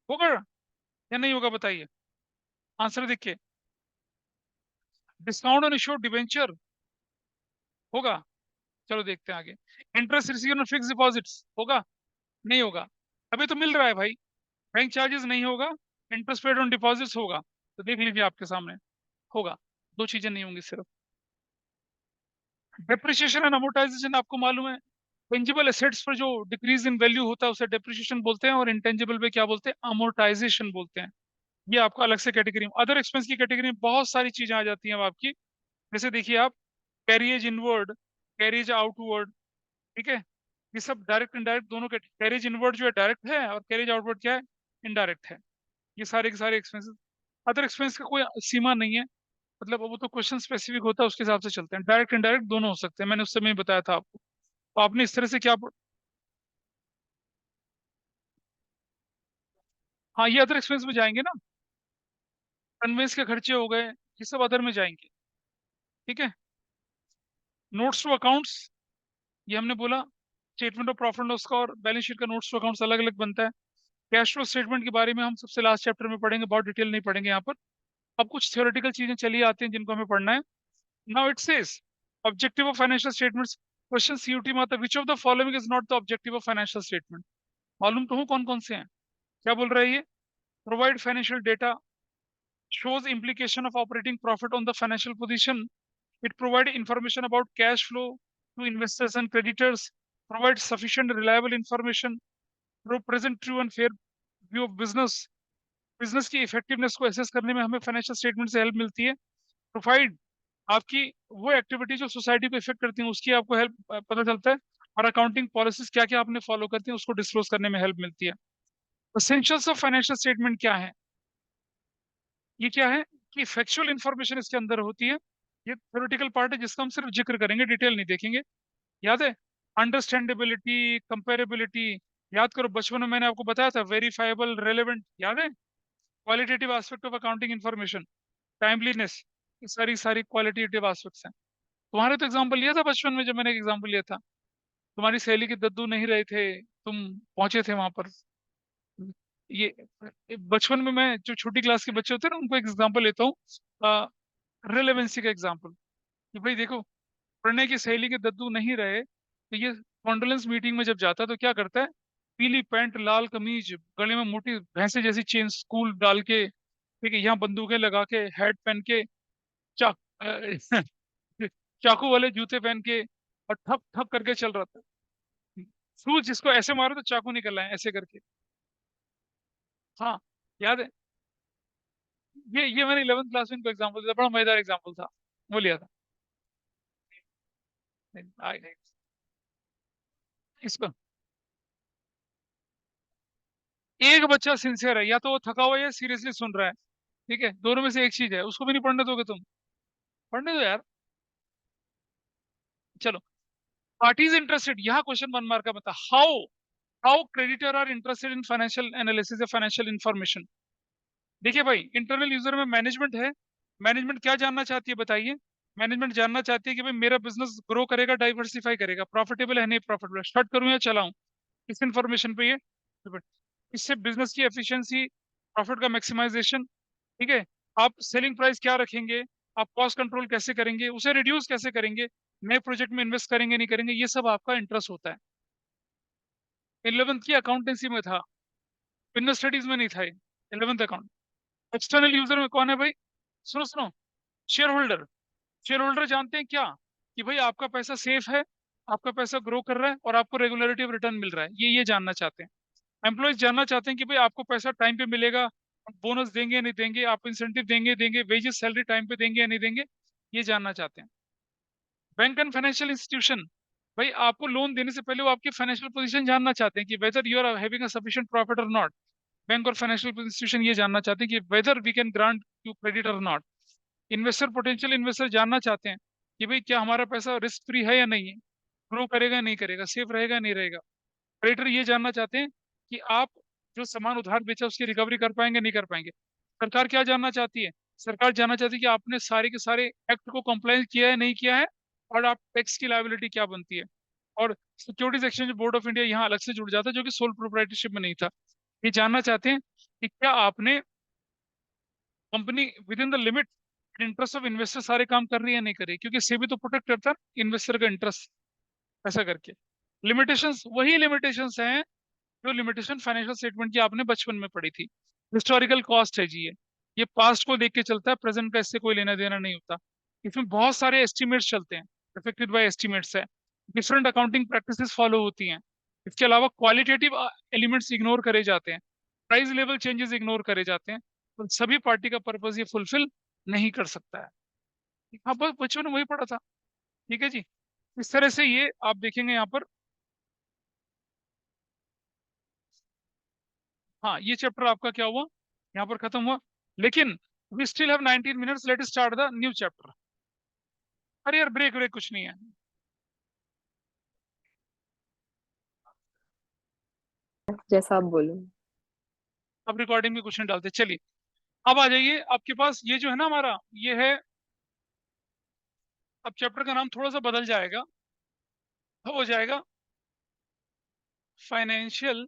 होगा या नहीं होगा बताइए, आंसर देखिए। Discount on issue of debenture होगा, चलो देखते हैं आगे। Interest receive on fix deposits होगा, नहीं होगा, अभी तो मिल रहा है भाई। बैंक चार्जेस नहीं होगा, इंटरेस्ट पेड ऑन डिपॉजिट्स होगा, तो देख लीजिए आपके सामने, होगा। दो चीजें नहीं होंगी सिर्फ। डेप्रिसिएशन एंड अमोर्टाइजेशन आपको मालूम है, टेंजिबल एसेट्स पर जो डिक्रीज इन वैल्यू होता है उसे डेप्रिसिएशन बोलते हैं, और इंटेंजिबल पे क्या बोलते हैं? अमोर्टाइजेशन बोलते हैं। ये आपका अलग से कैटेगरी में, अदर एक्सपेंस की कैटेगरी में बहुत सारी चीजें आ जाती हैं अब आपकी। जैसे देखिए आप, कैरियज इनवर्ड, कैरियज आउटवर्ड, ठीक है, ये सब डायरेक्ट इनडायरेक्ट दोनों के, कैरियज इनवर्ड जो है डायरेक्ट है, और कैरियज आउटवर्ड क्या है? इनडायरेक्ट है। ये सारे के सारे एक्सपेंसेस, अदर एक्सपेंस का कोई सीमा नहीं है, मतलब वो तो क्वेश्चन स्पेसिफिक होता है, उसके हिसाब से चलते हैं, डायरेक्ट इनडायरेक्ट दोनों हो सकते हैं, मैंने उस समय ही बताया था आपको। तो आपने इस तरह से क्या हाँ, ये अदर एक्सपेंस में जाएंगे ना, कन्वेंस के खर्चे हो गए, ये सब अदर में जाएंगे, ठीक है। नोट्स टू अकाउंट्स, ये हमने बोला, स्टेटमेंट ऑफ प्रॉफिट लॉस का और बैलेंस शीट का नोट्स टू अकाउंट्स अलग अलग बनता है। कैश फ्लो स्टेटमेंट के बारे में हम सबसे लास्ट चैप्टर में पढ़ेंगे, बहुत डिटेल नहीं पढ़ेंगे यहाँ पर। अब कुछ थ्योरेटिकल चीजें चली आती हैं जिनको हमें पढ़ना है। Now it says objective of financial statements, question CUET में आता है, which of the following is not the objective of financial statement? मालूम तो हो कौन कौन से हैं, क्या बोल रहा है ये? Provide financial data, shows implication of operating profit on the financial position. It provides information about cash flow to investors and creditors, provides sufficient reliable information, present true and fair view of business. Business की effectiveness को assess करने में हमें financial statement से help मिलती है। Provide आपकी वो एक्टिविटी जो सोसाइटी को इफेक्ट करती है उसकी आपको हेल्प पता चलता है, और अकाउंटिंग पॉलिसीज क्या क्या आपने फॉलो करती है उसको डिस्क्लोज करने में हेल्प मिलती है। एसेंशियल्स ऑफ फाइनेंशियल स्टेटमेंट क्या है? ये क्या है कि फैक्चुअल इंफॉर्मेशन इसके अंदर होती है। ये थ्योरेटिकल पार्ट है जिसका हम सिर्फ जिक्र करेंगे, डिटेल नहीं देखेंगे, याद है। अंडरस्टैंडेबिलिटी, कंपेरेबिलिटी, याद करो बचपन में मैंने आपको बताया था, वेरीफाइबल, रेलेवेंट, याद है। Qualitative aspect of accounting information, timeliness, ये सारी सारी क्वालिटेटिव एस्पेक्ट्स हैं। तुम्हारे तो एग्जाम्पल लिया था बचपन में, जब मैंने एग्जाम्पल लिया था, तुम्हारी सहेली के दद्दू नहीं रहे थे, तुम पहुंचे थे वहां पर। ये बचपन में मैं, जो छोटी क्लास के बच्चे होते हैं ना, उनको एक एग्जाम्पल लेता हूँ, रिलेवेंसी का एग्जाम्पल, कि भाई देखो, प्रणय की सहेली के दद्दू नहीं रहे, तो ये कॉन्डोलेंस मीटिंग में जब जाता है तो क्या करता है? पीली पैंट, लाल कमीज, गले में मोटी भैंसे जैसी चेन स्कूल डाल के, ठीक है, यहाँ बंदूकें लगा के, हैट पहन के, चा, चाकू वाले जूते पहन के, और ठप ठप करके चल रहा था। सूज जिसको ऐसे मारो तो चाकू निकल आए ऐसे करके। हाँ, याद है। ये मैंने 11th क्लास में इनको एग्जाम्पल दिया था, बड़ा मजेदार एग्जाम्पल था, वो लिया था। इसको, एक बच्चा सिंसियर है, या तो वो थका हुआ है या सीरियसली सुन रहा है, ठीक है, दोनों में से एक चीज है, उसको भी नहीं पढ़ने दोगे तुम? पढ़ने दो यार। चलो, पार्टीज इंटरेस्टेड, यहाँ क्वेश्चन 1 मार्क का बता, how how creditor are interested in financial analysis या फाइनेंशियल इंफॉर्मेशन। देखिए भाई, इंटरनल यूजर में मैनेजमेंट है, मैनेजमेंट क्या जानना चाहती है बताइए? मैनेजमेंट जानना चाहती है कि भाई मेरा बिजनेस ग्रो करेगा, डाइवर्सिफाई करेगा, प्रॉफिटेबल है नहीं प्रॉफिटेबल, स्टार्ट करूं या चलाऊं, इस इंफॉर्मेशन पे ये इससे बिजनेस की एफिशिएंसी, प्रॉफिट का मैक्सिमाइजेशन, ठीक है, आप सेलिंग प्राइस क्या रखेंगे, आप कॉस्ट कंट्रोल कैसे करेंगे, उसे रिड्यूस कैसे करेंगे, नए प्रोजेक्ट में इन्वेस्ट करेंगे नहीं करेंगे, ये सब आपका इंटरेस्ट होता है। 11th की अकाउंटेंसी में था, बिजनेस स्टडीज में नहीं था। 11th account. एक्सटर्नल यूजर में कौन है भाई? सुनो सुनो, शेयर होल्डर। शेयर होल्डर जानते हैं क्या? कि भाई आपका पैसा सेफ है, आपका पैसा ग्रो कर रहा है और आपको रेगुलरिटी ऑफ रिटर्न मिल रहा है, ये जानना चाहते हैं। एम्प्लॉयज जानना चाहते हैं कि भाई आपको पैसा टाइम पे मिलेगा, बोनस देंगे या नहीं देंगे, आप इंसेंटिव देंगे देंगे, वेजेस सैलरी टाइम पे देंगे या नहीं देंगे, ये जानना चाहते हैं। बैंक एंड फाइनेंशियल इंस्टीट्यूशन, भाई आपको लोन देने से पहले वो आपकी फाइनेंशियल पोजीशन जानना चाहते हैं कि whether you are having a sufficient profit और नॉट। बैंक और फाइनेंशियल इंस्टीट्यूशन ये जानना चाहते हैं कि whether we can grant you credit और नॉट। इन्वेस्टर, पोटेंशियल इन्वेस्टर जानना चाहते हैं कि भाई क्या हमारा पैसा रिस्क फ्री है या नहीं है, ग्रो करेगा नहीं करेगा, सेफ रहेगा नहीं रहेगा। क्रेडिटर ये जानना चाहते हैं कि आप जो सामान उधार बेचा उसकी रिकवरी कर पाएंगे नहीं कर पाएंगे। सरकार क्या जानना चाहती है? सरकार जानना चाहती है कि आपने सारे के सारे एक्ट को कंप्लाई किया है नहीं किया है, और आप टैक्स की लायबिलिटी क्या बनती है। और securities exchange board of India यहाँ अलग से जुड़ जाता है, जो कि सोल प्रोप्राइटरशिप में नहीं था। ये जानना चाहते हैं कि क्या आपने company with in the limit interest of investor सारे काम कर रही है नहीं कर रही है, क्योंकि सेबी तो प्रोटेक्ट करता है इन्वेस्टर का इंटरेस्ट। ऐसा करके लिमिटेशंस वही लिमिटेशंस हैं जो लिमिटेशन फाइनेंशियल स्टेटमेंट की आपने बचपन में पढ़ी थी। हिस्टोरिकल कॉस्ट है जी ये पास्ट को देख के चलता है, प्रेजेंट का इससे कोई लेना देना नहीं होता। इसमें बहुत सारे एस्टिमेट्स चलते हैं, अफेक्टेड बाय एस्टिमेट्स है, डिफरेंट अकाउंटिंग प्रैक्टिसेस फॉलो होती हैं। इसके अलावा क्वालिटेटिव एलिमेंट्स इग्नोर करे जाते हैं, प्राइस लेवल चेंजेस इग्नोर करे जाते हैं, तो सभी पार्टी का पर्पज ये फुलफिल नहीं कर सकता है। हाँ बस बचपन में वही पढ़ा था। ठीक है जी। इस तरह से ये आप देखेंगे यहाँ पर। हाँ ये चैप्टर आपका क्या हुआ, यहाँ पर खत्म हुआ। लेकिन we still have 19 minutes, let start the new chapter. अरे यार ब्रेक ब्रेक कुछ नहीं है। जैसा आप बोलो। अब रिकॉर्डिंग में कुछ नहीं डालते, चलिए। अब आ जाइए, आपके पास ये जो है ना हमारा, ये है। अब चैप्टर का नाम थोड़ा सा बदल जाएगा, हो जाएगा फाइनेंशियल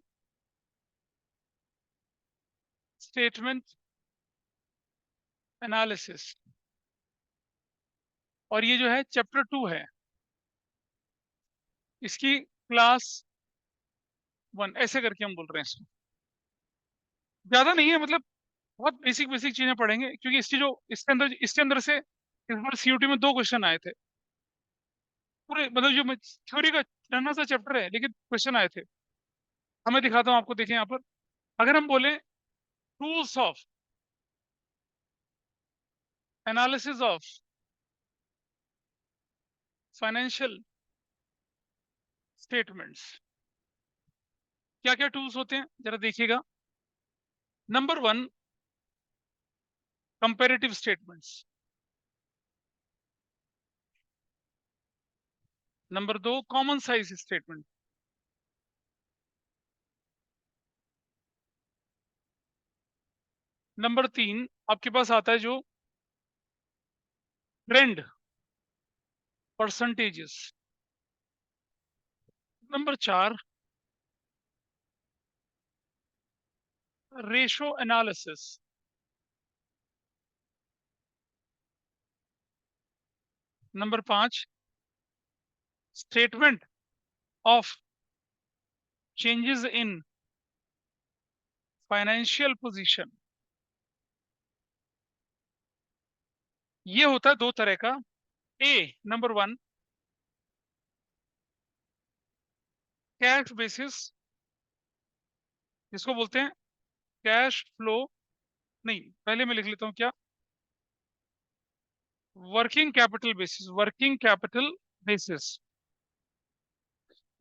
स्टेटमेंट एनालिसिस। और ये जो है चैप्टर 2 है, इसकी क्लास 1 ऐसे करके हम बोल रहे हैं इसको। ज्यादा नहीं है मतलब, बहुत बेसिक बेसिक चीजें पढ़ेंगे, क्योंकि इसकी जो इसके अंदर से इस बार सीयूटी में 2 क्वेश्चन आए थे। पूरे मतलब जो थ्योरी का नन्हा सा चैप्टर है, लेकिन क्वेश्चन आए थे। हमें दिखाता हूँ आपको, देखें यहाँ पर। अगर हम बोले tools of analysis of financial statements, क्या क्या टूल्स होते हैं जरा देखिएगा। Number 1, comparative statements. Number 2, common size statement. Number 3 आपके पास आता है जो trend percentages. Number 4, ratio analysis. Number 5, statement of changes in financial position. ये होता है 2 तरह का। ए, नंबर 1, कैश बेसिस, जिसको बोलते हैं कैश फ्लो। नहीं, पहले मैं लिख लेता हूं क्या, working capital basis. Working capital basis,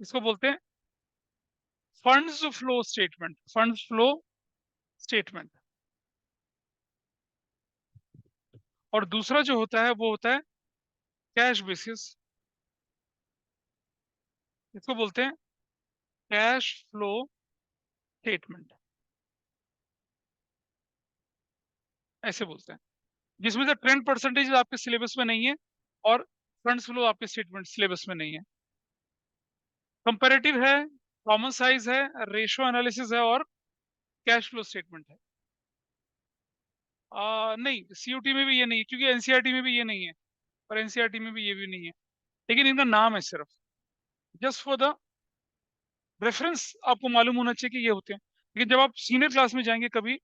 इसको बोलते हैं funds flow statement. Funds flow statement. और दूसरा जो होता है वो होता है कैश बेसिस, इसको बोलते हैं कैश फ्लो स्टेटमेंट, ऐसे बोलते हैं। जिसमें से ट्रेंड परसेंटेज आपके सिलेबस में नहीं है और फंड्स फ्लो आपके स्टेटमेंट सिलेबस में नहीं है। कंपैरेटिव है, कॉमन साइज है, रेशियो एनालिसिस है और कैश फ्लो स्टेटमेंट है। नहीं, सीयूटी में भी ये नहीं है, क्योंकि एनसीईआरटी में भी ये नहीं है और एनसीईआरटी में भी ये भी नहीं है, लेकिन इनका नाम है सिर्फ, जस्ट फॉर द रेफरेंस आपको मालूम होना चाहिए कि ये होते हैं। लेकिन जब आप सीनियर क्लास में जाएंगे कभी,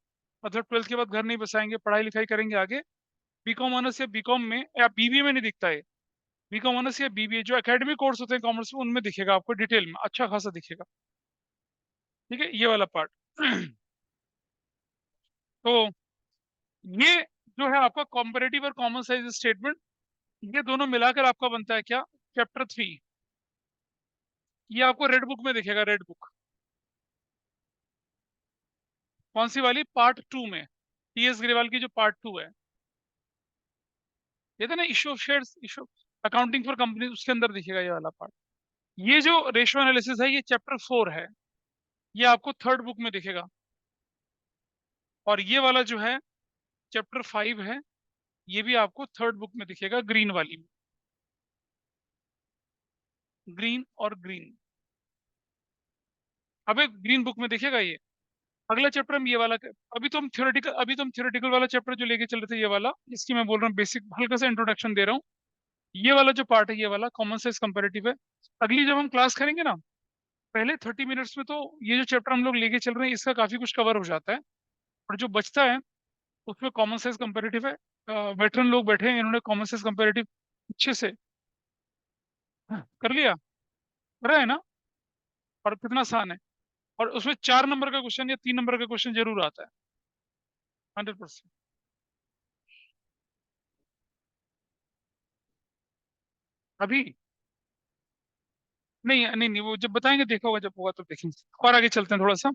मतलब 12th के बाद घर नहीं बसाएंगे, पढ़ाई लिखाई करेंगे आगे, बीकॉम ऑनर्स या बीकॉम में या बीबीए में नहीं दिखता है, बीकॉम ऑनर्स या बीबीए जो एकेडमिक कोर्स होते हैं कॉमर्स में, उनमें दिखेगा आपको डिटेल में, अच्छा खासा दिखेगा। ठीक है, ये वाला पार्ट। तो ये जो है आपका कॉम्परेटिव और कॉमन साइज स्टेटमेंट, ये दोनों मिलाकर आपका बनता है क्या, चैप्टर 3। ये आपको रेड बुक में दिखेगा, रेड बुक कौन सी वाली, पार्ट 2 में, टीएस ग्रेवाल की जो पार्ट 2 है, ये था ना issue of shares, issue accounting for company, उसके अंदर दिखेगा ये वाला पार्ट। ये जो रेशियो एनालिसिस है ये चैप्टर 4 है, ये आपको थर्ड बुक में दिखेगा। और ये वाला जो है चैप्टर 5 है, ये भी आपको थर्ड बुक में दिखेगा, ग्रीन वाली में, ग्रीन और ग्रीन। अब एक ग्रीन बुक में दिखेगा ये। अगला चैप्टर हम ये वाला अभी तो हम थ्योरेटिकल वाला चैप्टर जो लेके चल रहे थे, ये वाला, इसकी मैं बोल रहा हूँ बेसिक, हल्का सा इंट्रोडक्शन दे रहा हूँ। ये वाला जो पार्ट है, ये वाला कॉमन साइज कंपैरेटिव है। अगली जब हम क्लास करेंगे ना, पहले 30 मिनट्स में तो ये जो चैप्टर हम लोग लेके चल रहे हैं इसका काफी कुछ कवर हो जाता है, और जो बचता है उसमें कॉमन साइज कंपैरेटिव है। वेटरन लोग बैठे हैं, इन्होंने कॉमन साइज कंपैरेटिव अच्छे से कर लिया, करा है ना, और कितना आसान है। और उसमें 4 नंबर का क्वेश्चन या 3 नंबर का क्वेश्चन जरूर आता है, 100%। अभी नहीं नहीं नहीं, वो जब बताएंगे देखा होगा, जब होगा तब देखेंगे। और आगे चलते हैं थोड़ा सा।